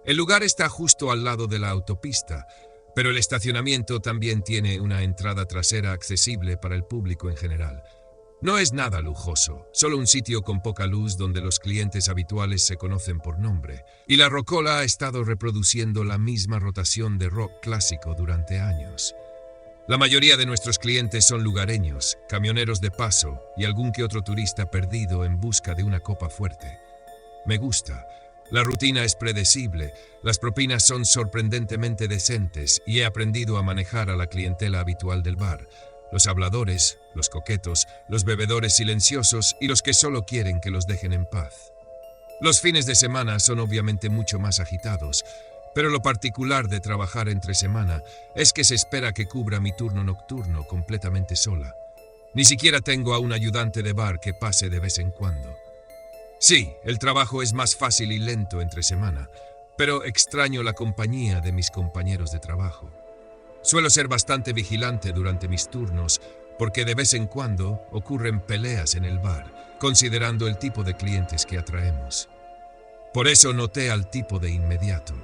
A: El lugar está justo al lado de la autopista, pero el estacionamiento también tiene una entrada trasera accesible para el público en general. No es nada lujoso, solo un sitio con poca luz donde los clientes habituales se conocen por nombre, y la rocola ha estado reproduciendo la misma rotación de rock clásico durante años. La mayoría de nuestros clientes son lugareños, camioneros de paso y algún que otro turista perdido en busca de una copa fuerte. Me gusta. La rutina es predecible, las propinas son sorprendentemente decentes y he aprendido a manejar a la clientela habitual del bar. Los habladores, los coquetos, los bebedores silenciosos y los que solo quieren que los dejen en paz. Los fines de semana son obviamente mucho más agitados, pero lo particular de trabajar entre semana es que se espera que cubra mi turno nocturno completamente sola. Ni siquiera tengo a un ayudante de bar que pase de vez en cuando. Sí, el trabajo es más fácil y lento entre semana, pero extraño la compañía de mis compañeros de trabajo. Suelo ser bastante vigilante durante mis turnos, porque de vez en cuando ocurren peleas en el bar, considerando el tipo de clientes que atraemos. Por eso noté al tipo de inmediato.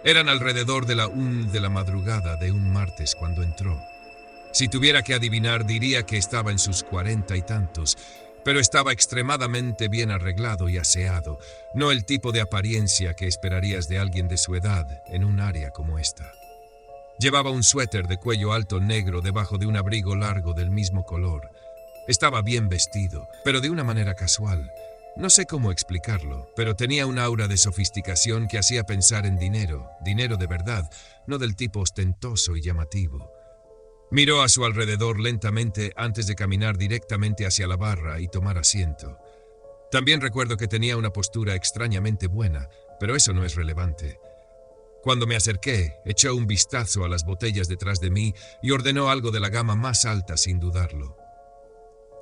A: Eran alrededor de la 1 de la madrugada de un martes cuando entró. Si tuviera que adivinar, diría que estaba en sus 40 y tantos, pero estaba extremadamente bien arreglado y aseado, no el tipo de apariencia que esperarías de alguien de su edad en un área como esta. Llevaba un suéter de cuello alto negro debajo de un abrigo largo del mismo color. Estaba bien vestido, pero de una manera casual. No sé cómo explicarlo, pero tenía un aura de sofisticación que hacía pensar en dinero de verdad, no del tipo ostentoso y llamativo. Miró a su alrededor lentamente antes de caminar directamente hacia la barra y tomar asiento. También recuerdo que tenía una postura extrañamente buena, pero eso no es relevante. Cuando me acerqué, echó un vistazo a las botellas detrás de mí y ordenó algo de la gama más alta sin dudarlo.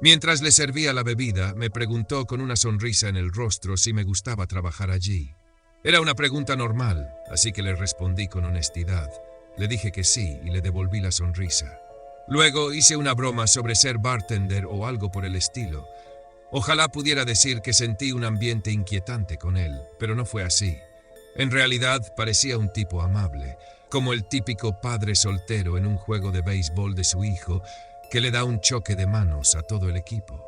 A: Mientras le servía la bebida, me preguntó con una sonrisa en el rostro si me gustaba trabajar allí. Era una pregunta normal, así que le respondí con honestidad. Le dije que sí y le devolví la sonrisa. Luego hice una broma sobre ser bartender o algo por el estilo. Ojalá pudiera decir que sentí un ambiente inquietante con él, pero no fue así. En realidad parecía un tipo amable, como el típico padre soltero en un juego de béisbol de su hijo que le da un choque de manos a todo el equipo.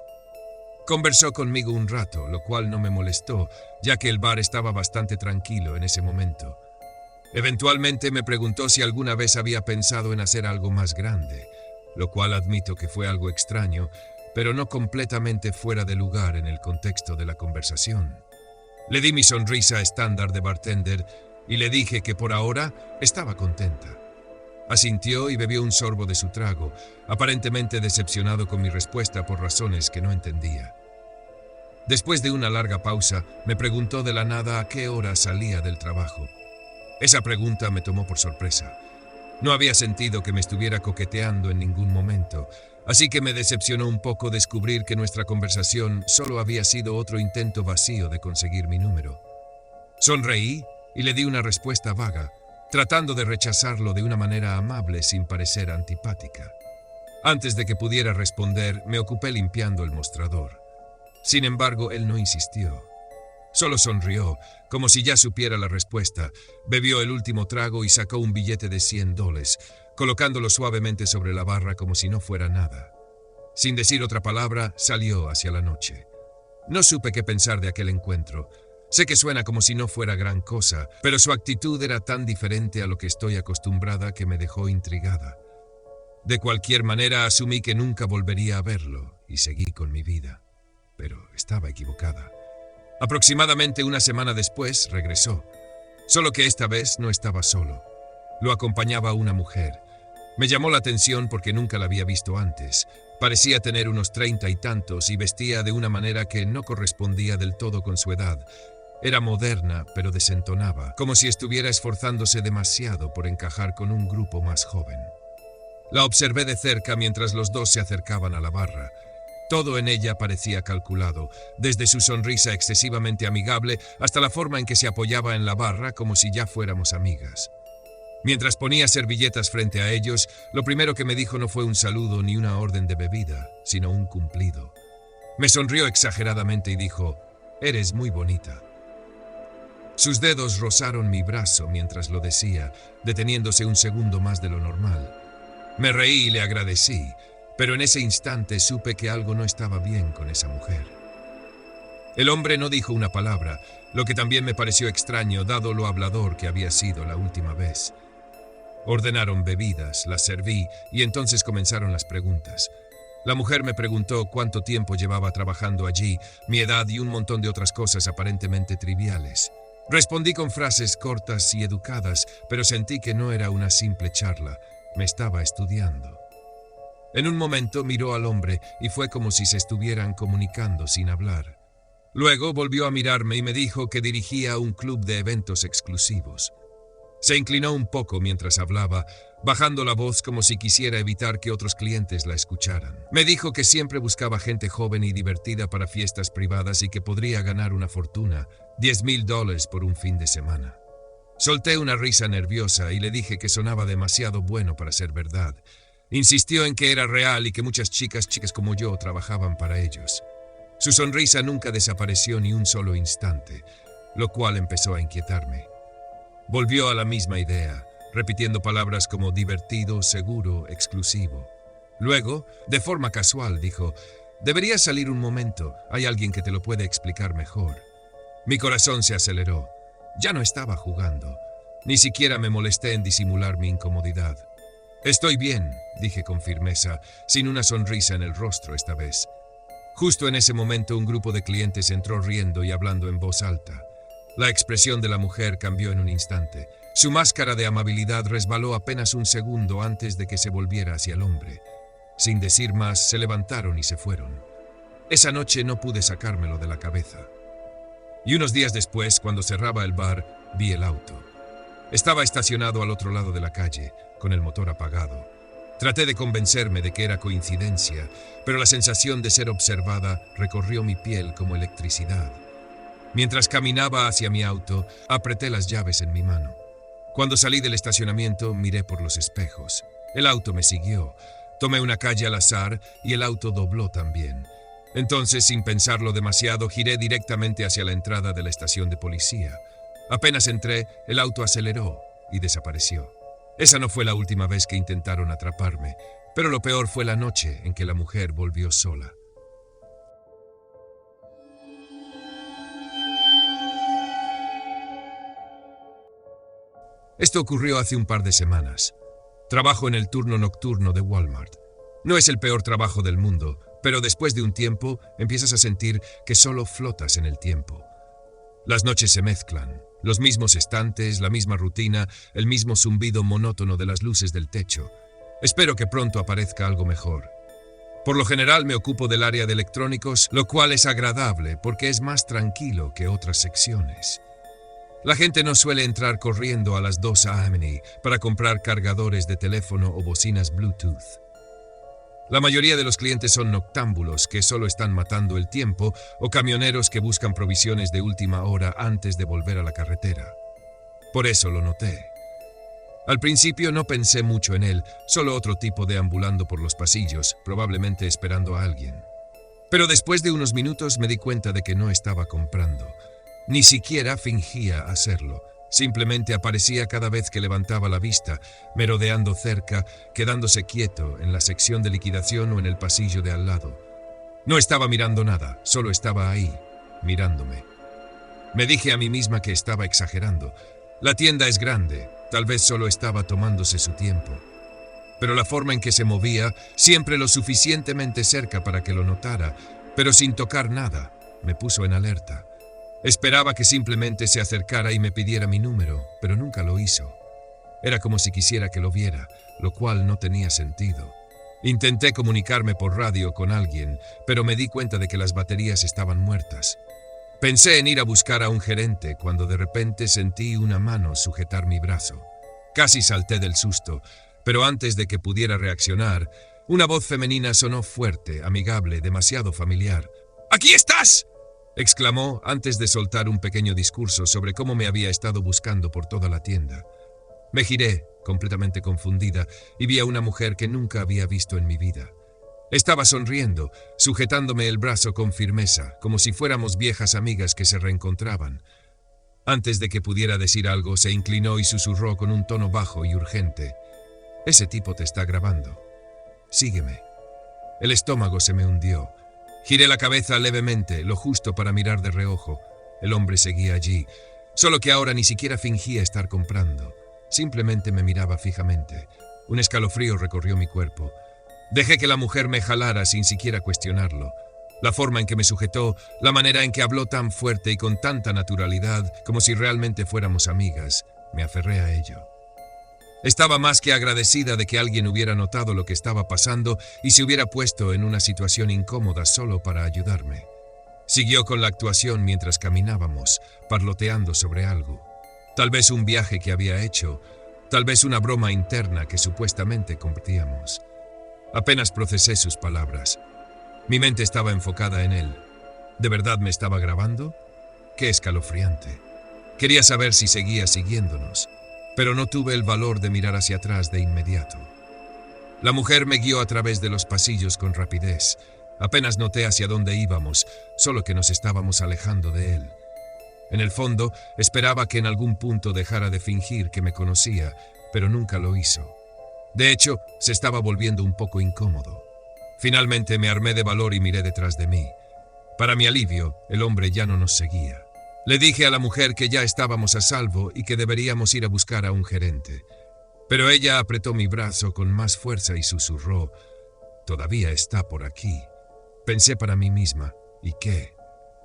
A: Conversó conmigo un rato, lo cual no me molestó, ya que el bar estaba bastante tranquilo en ese momento. Eventualmente me preguntó si alguna vez había pensado en hacer algo más grande, lo cual admito que fue algo extraño, pero no completamente fuera de lugar en el contexto de la conversación. Le di mi sonrisa estándar de bartender y le dije que por ahora estaba contenta. Asintió y bebió un sorbo de su trago, aparentemente decepcionado con mi respuesta por razones que no entendía. Después de una larga pausa, me preguntó de la nada a qué hora salía del trabajo. Esa pregunta me tomó por sorpresa. No había sentido que me estuviera coqueteando en ningún momento, así que me decepcionó un poco descubrir que nuestra conversación solo había sido otro intento vacío de conseguir mi número. Sonreí y le di una respuesta vaga, tratando de rechazarlo de una manera amable sin parecer antipática. Antes de que pudiera responder, me ocupé limpiando el mostrador. Sin embargo, él no insistió. Solo sonrió, como si ya supiera la respuesta, bebió el último trago y sacó un billete de $100, colocándolo suavemente sobre la barra como si no fuera nada. Sin decir otra palabra, salió hacia la noche. No supe qué pensar de aquel encuentro. Sé que suena como si no fuera gran cosa, pero su actitud era tan diferente a lo que estoy acostumbrada que me dejó intrigada. De cualquier manera, asumí que nunca volvería a verlo y seguí con mi vida. Pero estaba equivocada. Aproximadamente una semana después, regresó. Solo que esta vez no estaba solo. Lo acompañaba una mujer. Me llamó la atención porque nunca la había visto antes. Parecía tener unos 30 y tantos y vestía de una manera que no correspondía del todo con su edad. Era moderna, pero desentonaba, como si estuviera esforzándose demasiado por encajar con un grupo más joven. La observé de cerca mientras los dos se acercaban a la barra. Todo en ella parecía calculado, desde su sonrisa excesivamente amigable hasta la forma en que se apoyaba en la barra como si ya fuéramos amigas. Mientras ponía servilletas frente a ellos, lo primero que me dijo no fue un saludo ni una orden de bebida, sino un cumplido. Me sonrió exageradamente y dijo, «Eres muy bonita». Sus dedos rozaron mi brazo mientras lo decía, deteniéndose un segundo más de lo normal. Me reí y le agradecí, pero en ese instante supe que algo no estaba bien con esa mujer. El hombre no dijo una palabra, lo que también me pareció extraño dado lo hablador que había sido la última vez. Ordenaron bebidas, las serví y entonces comenzaron las preguntas. La mujer me preguntó cuánto tiempo llevaba trabajando allí, mi edad y un montón de otras cosas aparentemente triviales. Respondí con frases cortas y educadas, pero sentí que no era una simple charla, me estaba estudiando. En un momento miró al hombre y fue como si se estuvieran comunicando sin hablar. Luego volvió a mirarme y me dijo que dirigía un club de eventos exclusivos. Se inclinó un poco mientras hablaba, bajando la voz como si quisiera evitar que otros clientes la escucharan. Me dijo que siempre buscaba gente joven y divertida para fiestas privadas y que podría ganar una fortuna, $10,000 por un fin de semana. Solté una risa nerviosa y le dije que sonaba demasiado bueno para ser verdad. Insistió en que era real y que muchas chicas como yo trabajaban para ellos. Su sonrisa nunca desapareció ni un solo instante, lo cual empezó a inquietarme. Volvió a la misma idea, repitiendo palabras como divertido, seguro, exclusivo. Luego, de forma casual, dijo, «Deberías salir un momento, hay alguien que te lo puede explicar mejor». Mi corazón se aceleró. Ya no estaba jugando. Ni siquiera me molesté en disimular mi incomodidad. «Estoy bien», dije con firmeza, sin una sonrisa en el rostro esta vez. Justo en ese momento un grupo de clientes entró riendo y hablando en voz alta. La expresión de la mujer cambió en un instante. Su máscara de amabilidad resbaló apenas un segundo antes de que se volviera hacia el hombre. Sin decir más, se levantaron y se fueron. Esa noche no pude sacármelo de la cabeza. Y unos días después, cuando cerraba el bar, vi el auto. Estaba estacionado al otro lado de la calle, con el motor apagado. Traté de convencerme de que era coincidencia, pero la sensación de ser observada recorrió mi piel como electricidad. Mientras caminaba hacia mi auto, apreté las llaves en mi mano. Cuando salí del estacionamiento, miré por los espejos. El auto me siguió. Tomé una calle al azar y el auto dobló también. Entonces, sin pensarlo demasiado, giré directamente hacia la entrada de la estación de policía. Apenas entré, el auto aceleró y desapareció. Esa no fue la última vez que intentaron atraparme, pero lo peor fue la noche en que la mujer volvió sola. Esto ocurrió hace un par de semanas. Trabajo en el turno nocturno de Walmart. No es el peor trabajo del mundo, pero después de un tiempo empiezas a sentir que solo flotas en el tiempo. Las noches se mezclan, los mismos estantes, la misma rutina, el mismo zumbido monótono de las luces del techo. Espero que pronto aparezca algo mejor. Por lo general me ocupo del área de electrónicos, lo cual es agradable porque es más tranquilo que otras secciones. La gente no suele entrar corriendo a las 2 a.m. para comprar cargadores de teléfono o bocinas Bluetooth. La mayoría de los clientes son noctámbulos que solo están matando el tiempo o camioneros que buscan provisiones de última hora antes de volver a la carretera. Por eso lo noté. Al principio no pensé mucho en él, solo otro tipo deambulando por los pasillos, probablemente esperando a alguien. Pero después de unos minutos me di cuenta de que no estaba comprando. Ni siquiera fingía hacerlo. Simplemente aparecía cada vez que levantaba la vista, merodeando cerca, quedándose quieto en la sección de liquidación o en el pasillo de al lado. No estaba mirando nada, solo estaba ahí, mirándome. Me dije a mí misma que estaba exagerando. La tienda es grande, tal vez solo estaba tomándose su tiempo. Pero la forma en que se movía, siempre lo suficientemente cerca para que lo notara, pero sin tocar nada, me puso en alerta. Esperaba que simplemente se acercara y me pidiera mi número, pero nunca lo hizo. Era como si quisiera que lo viera, lo cual no tenía sentido. Intenté comunicarme por radio con alguien, pero me di cuenta de que las baterías estaban muertas. Pensé en ir a buscar a un gerente cuando de repente sentí una mano sujetar mi brazo. Casi salté del susto, pero antes de que pudiera reaccionar, una voz femenina sonó fuerte, amigable, demasiado familiar. ¡Aquí estás!, exclamó antes de soltar un pequeño discurso sobre cómo me había estado buscando por toda la tienda. Me giré, completamente confundida, y vi a una mujer que nunca había visto en mi vida. Estaba sonriendo, sujetándome el brazo con firmeza, como si fuéramos viejas amigas que se reencontraban. Antes de que pudiera decir algo, se inclinó y susurró con un tono bajo y urgente. «Ese tipo te está grabando. Sígueme». El estómago se me hundió. Giré la cabeza levemente, lo justo para mirar de reojo. El hombre seguía allí, solo que ahora ni siquiera fingía estar comprando. Simplemente me miraba fijamente. Un escalofrío recorrió mi cuerpo. Dejé que la mujer me jalara sin siquiera cuestionarlo. La forma en que me sujetó, la manera en que habló tan fuerte y con tanta naturalidad, como si realmente fuéramos amigas, me aferré a ello. Estaba más que agradecida de que alguien hubiera notado lo que estaba pasando y se hubiera puesto en una situación incómoda solo para ayudarme. Siguió con la actuación mientras caminábamos, parloteando sobre algo. Tal vez un viaje que había hecho, tal vez una broma interna que supuestamente compartíamos. Apenas procesé sus palabras. Mi mente estaba enfocada en él. ¿De verdad me estaba grabando? Qué escalofriante. Quería saber si seguía siguiéndonos, pero no tuve el valor de mirar hacia atrás de inmediato. La mujer me guió a través de los pasillos con rapidez. Apenas noté hacia dónde íbamos, solo que nos estábamos alejando de él. En el fondo, esperaba que en algún punto dejara de fingir que me conocía, pero nunca lo hizo. De hecho, se estaba volviendo un poco incómodo. Finalmente me armé de valor y miré detrás de mí. Para mi alivio, el hombre ya no nos seguía. Le dije a la mujer que ya estábamos a salvo y que deberíamos ir a buscar a un gerente. Pero ella apretó mi brazo con más fuerza y susurró: «Todavía está por aquí». Pensé para mí misma, ¿y qué?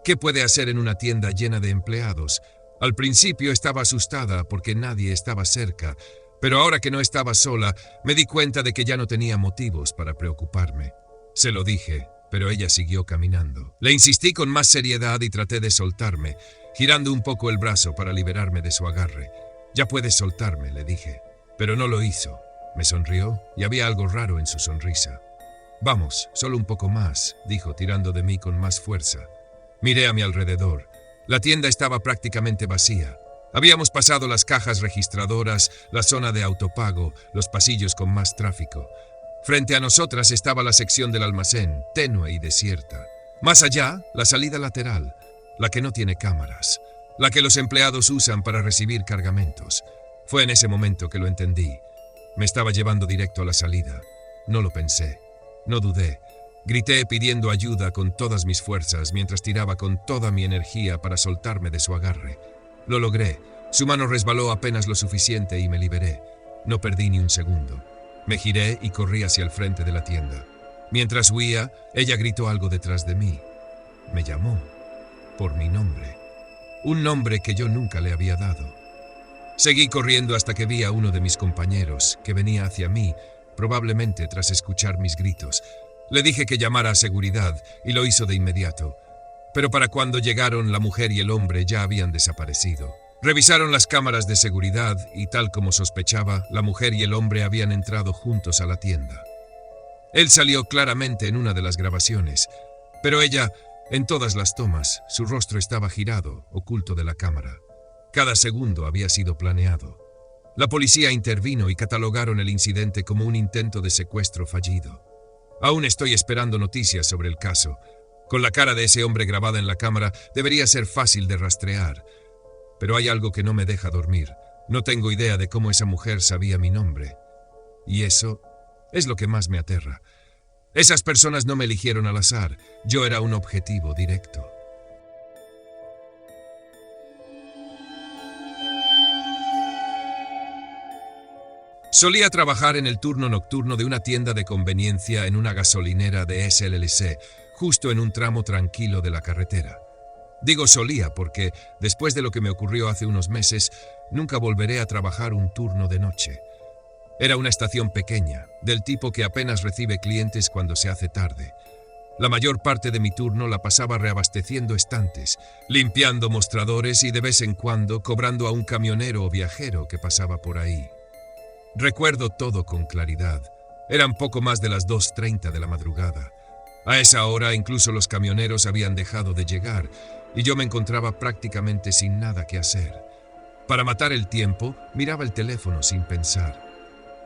A: ¿Qué puede hacer en una tienda llena de empleados? Al principio estaba asustada porque nadie estaba cerca, pero ahora que no estaba sola, me di cuenta de que ya no tenía motivos para preocuparme. Se lo dije, pero ella siguió caminando. Le insistí con más seriedad y traté de soltarme, girando un poco el brazo para liberarme de su agarre. «Ya puedes soltarme», le dije, pero no lo hizo. Me sonrió y había algo raro en su sonrisa. «Vamos, solo un poco más», dijo, tirando de mí con más fuerza. Miré a mi alrededor. La tienda estaba prácticamente vacía. Habíamos pasado las cajas registradoras, la zona de autopago, los pasillos con más tráfico. Frente a nosotras estaba la sección del almacén, tenue y desierta. Más allá, la salida lateral, la que no tiene cámaras, la que los empleados usan para recibir cargamentos. Fue en ese momento que lo entendí. Me estaba llevando directo a la salida. No lo pensé. No dudé. Grité pidiendo ayuda con todas mis fuerzas mientras tiraba con toda mi energía para soltarme de su agarre. Lo logré. Su mano resbaló apenas lo suficiente y me liberé. No perdí ni un segundo. Me giré y corrí hacia el frente de la tienda. Mientras huía, ella gritó algo detrás de mí. Me llamó por mi nombre. Un nombre que yo nunca le había dado. Seguí corriendo hasta que vi a uno de mis compañeros, que venía hacia mí, probablemente tras escuchar mis gritos. Le dije que llamara a seguridad y lo hizo de inmediato. Pero para cuando llegaron, la mujer y el hombre ya habían desaparecido. Revisaron las cámaras de seguridad y, tal como sospechaba, la mujer y el hombre habían entrado juntos a la tienda. Él salió claramente en una de las grabaciones, pero ella, en todas las tomas, su rostro estaba girado, oculto de la cámara. Cada segundo había sido planeado. La policía intervino y catalogaron el incidente como un intento de secuestro fallido. Aún estoy esperando noticias sobre el caso. Con la cara de ese hombre grabada en la cámara, debería ser fácil de rastrear. Pero hay algo que no me deja dormir. No tengo idea de cómo esa mujer sabía mi nombre. Y eso es lo que más me aterra. Esas personas no me eligieron al azar. Yo era un objetivo directo. Solía trabajar en el turno nocturno de una tienda de conveniencia en una gasolinera de SLLC, justo en un tramo tranquilo de la carretera. Digo solía porque, después de lo que me ocurrió hace unos meses, nunca volveré a trabajar un turno de noche. Era una estación pequeña, del tipo que apenas recibe clientes cuando se hace tarde. La mayor parte de mi turno la pasaba reabasteciendo estantes, limpiando mostradores y de vez en cuando cobrando a un camionero o viajero que pasaba por ahí. Recuerdo todo con claridad. Eran poco más de las 2:30 de la madrugada. A esa hora incluso los camioneros habían dejado de llegar y yo me encontraba prácticamente sin nada que hacer. Para matar el tiempo, miraba el teléfono sin pensar.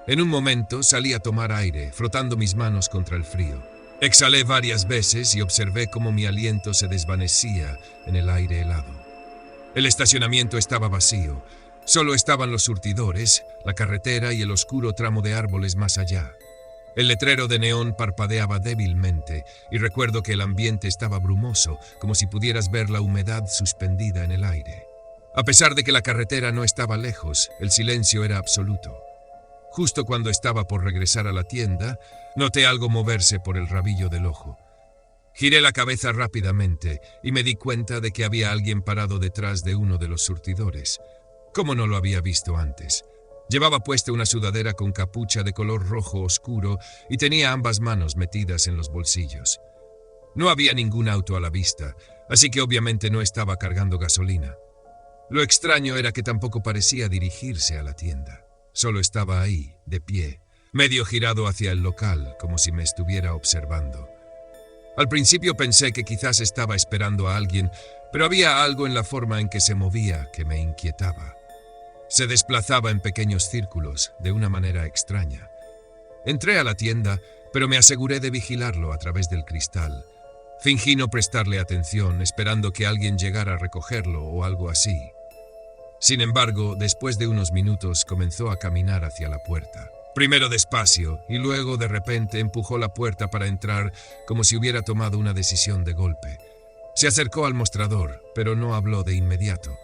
A: En un momento salí a tomar aire, frotando mis manos contra el frío. Exhalé varias veces y observé cómo mi aliento se desvanecía en el aire helado. El estacionamiento estaba vacío. Solo estaban los surtidores, la carretera y el oscuro tramo de árboles más allá. El letrero de neón parpadeaba débilmente y recuerdo que el ambiente estaba brumoso, como si pudieras ver la humedad suspendida en el aire. A pesar de que la carretera no estaba lejos, el silencio era absoluto. Justo cuando estaba por regresar a la tienda, noté algo moverse por el rabillo del ojo. Giré la cabeza rápidamente y me di cuenta de que había alguien parado detrás de uno de los surtidores. ¿Cómo no lo había visto antes? Llevaba puesta una sudadera con capucha de color rojo oscuro y tenía ambas manos metidas en los bolsillos. No había ningún auto a la vista, así que obviamente no estaba cargando gasolina. Lo extraño era que tampoco parecía dirigirse a la tienda. Solo estaba ahí, de pie, medio girado hacia el local, como si me estuviera observando. Al principio pensé que quizás estaba esperando a alguien, pero había algo en la forma en que se movía que me inquietaba. Se desplazaba en pequeños círculos, de una manera extraña. Entré a la tienda, pero me aseguré de vigilarlo a través del cristal. Fingí no prestarle atención, esperando que alguien llegara a recogerlo o algo así. Sin embargo, después de unos minutos comenzó a caminar hacia la puerta. Primero despacio, y luego de repente empujó la puerta para entrar como si hubiera tomado una decisión de golpe. Se acercó al mostrador, pero no habló de inmediato.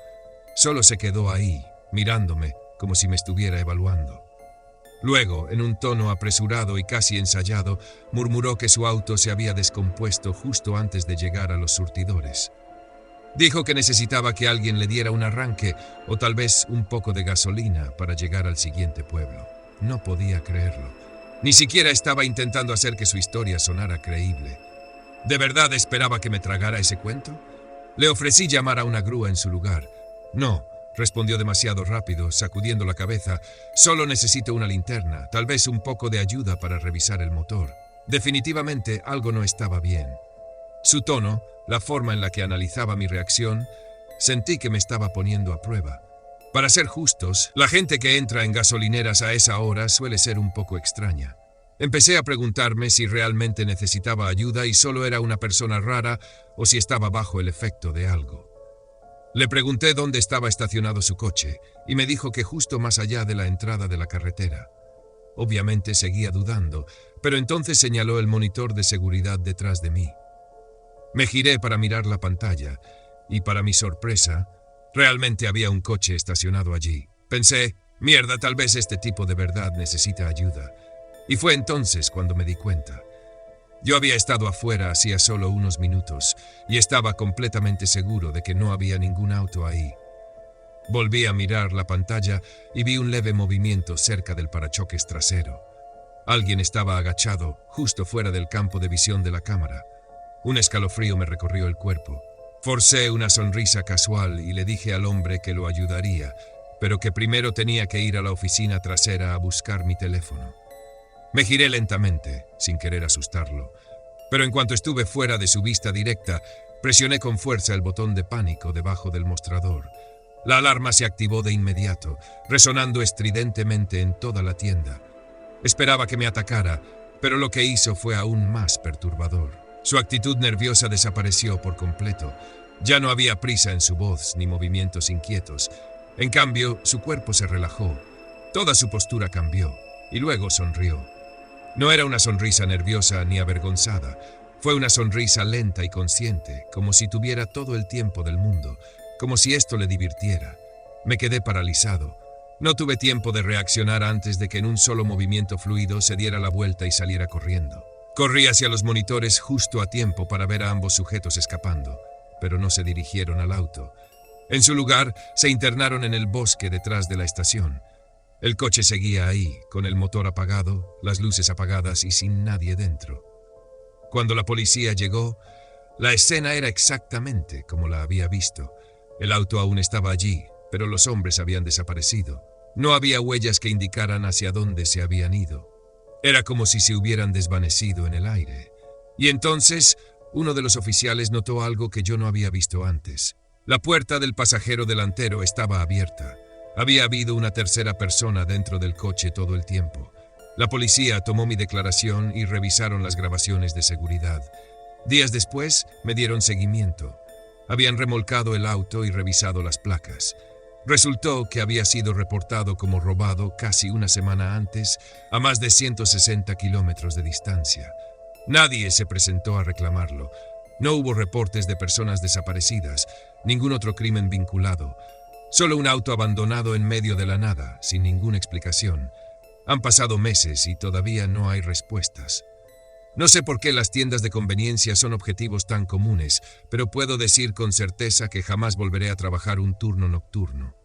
A: Solo se quedó ahí, mirándome, como si me estuviera evaluando. Luego, en un tono apresurado y casi ensayado, murmuró que su auto se había descompuesto justo antes de llegar a los surtidores. Dijo que necesitaba que alguien le diera un arranque o tal vez un poco de gasolina para llegar al siguiente pueblo. No podía creerlo. Ni siquiera estaba intentando hacer que su historia sonara creíble. ¿De verdad esperaba que me tragara ese cuento? Le ofrecí llamar a una grúa en su lugar. No, respondió demasiado rápido, sacudiendo la cabeza. Solo necesito una linterna, tal vez un poco de ayuda para revisar el motor. Definitivamente algo no estaba bien. Su tono, la forma en la que analizaba mi reacción, sentí que me estaba poniendo a prueba. Para ser justos, la gente que entra en gasolineras a esa hora suele ser un poco extraña. Empecé a preguntarme si realmente necesitaba ayuda y solo era una persona rara o si estaba bajo el efecto de algo. Le pregunté dónde estaba estacionado su coche y me dijo que justo más allá de la entrada de la carretera. Obviamente seguía dudando, pero entonces señaló el monitor de seguridad detrás de mí. Me giré para mirar la pantalla y, para mi sorpresa, realmente había un coche estacionado allí. Pensé, mierda, tal vez este tipo de verdad necesita ayuda. Y fue entonces cuando me di cuenta. Yo había estado afuera hacía solo unos minutos y estaba completamente seguro de que no había ningún auto ahí. Volví a mirar la pantalla y vi un leve movimiento cerca del parachoques trasero. Alguien estaba agachado, justo fuera del campo de visión de la cámara. Un escalofrío me recorrió el cuerpo. Forcé una sonrisa casual y le dije al hombre que lo ayudaría, pero que primero tenía que ir a la oficina trasera a buscar mi teléfono. Me giré lentamente, sin querer asustarlo, pero en cuanto estuve fuera de su vista directa, presioné con fuerza el botón de pánico debajo del mostrador. La alarma se activó de inmediato, resonando estridentemente en toda la tienda. Esperaba que me atacara, pero lo que hizo fue aún más perturbador. Su actitud nerviosa desapareció por completo. Ya no había prisa en su voz ni movimientos inquietos. En cambio, su cuerpo se relajó. Toda su postura cambió, y luego sonrió. No era una sonrisa nerviosa ni avergonzada. Fue una sonrisa lenta y consciente, como si tuviera todo el tiempo del mundo, como si esto le divirtiera. Me quedé paralizado. No tuve tiempo de reaccionar antes de que en un solo movimiento fluido se diera la vuelta y saliera corriendo. Corrí hacia los monitores justo a tiempo para ver a ambos sujetos escapando, pero no se dirigieron al auto. En su lugar, se internaron en el bosque detrás de la estación. El coche seguía ahí, con el motor apagado, las luces apagadas y sin nadie dentro. Cuando la policía llegó, la escena era exactamente como la había visto. El auto aún estaba allí, pero los hombres habían desaparecido. No había huellas que indicaran hacia dónde se habían ido. Era como si se hubieran desvanecido en el aire. Y entonces, uno de los oficiales notó algo que yo no había visto antes. La puerta del pasajero delantero estaba abierta. Había habido una tercera persona dentro del coche todo el tiempo. La policía tomó mi declaración y revisaron las grabaciones de seguridad. Días después, me dieron seguimiento. Habían remolcado el auto y revisado las placas. Resultó que había sido reportado como robado casi una semana antes, a más de 160 kilómetros de distancia. Nadie se presentó a reclamarlo. No hubo reportes de personas desaparecidas, ningún otro crimen vinculado. Solo un auto abandonado en medio de la nada, sin ninguna explicación. Han pasado meses y todavía no hay respuestas. No sé por qué las tiendas de conveniencia son objetivos tan comunes, pero puedo decir con certeza que jamás volveré a trabajar un turno nocturno.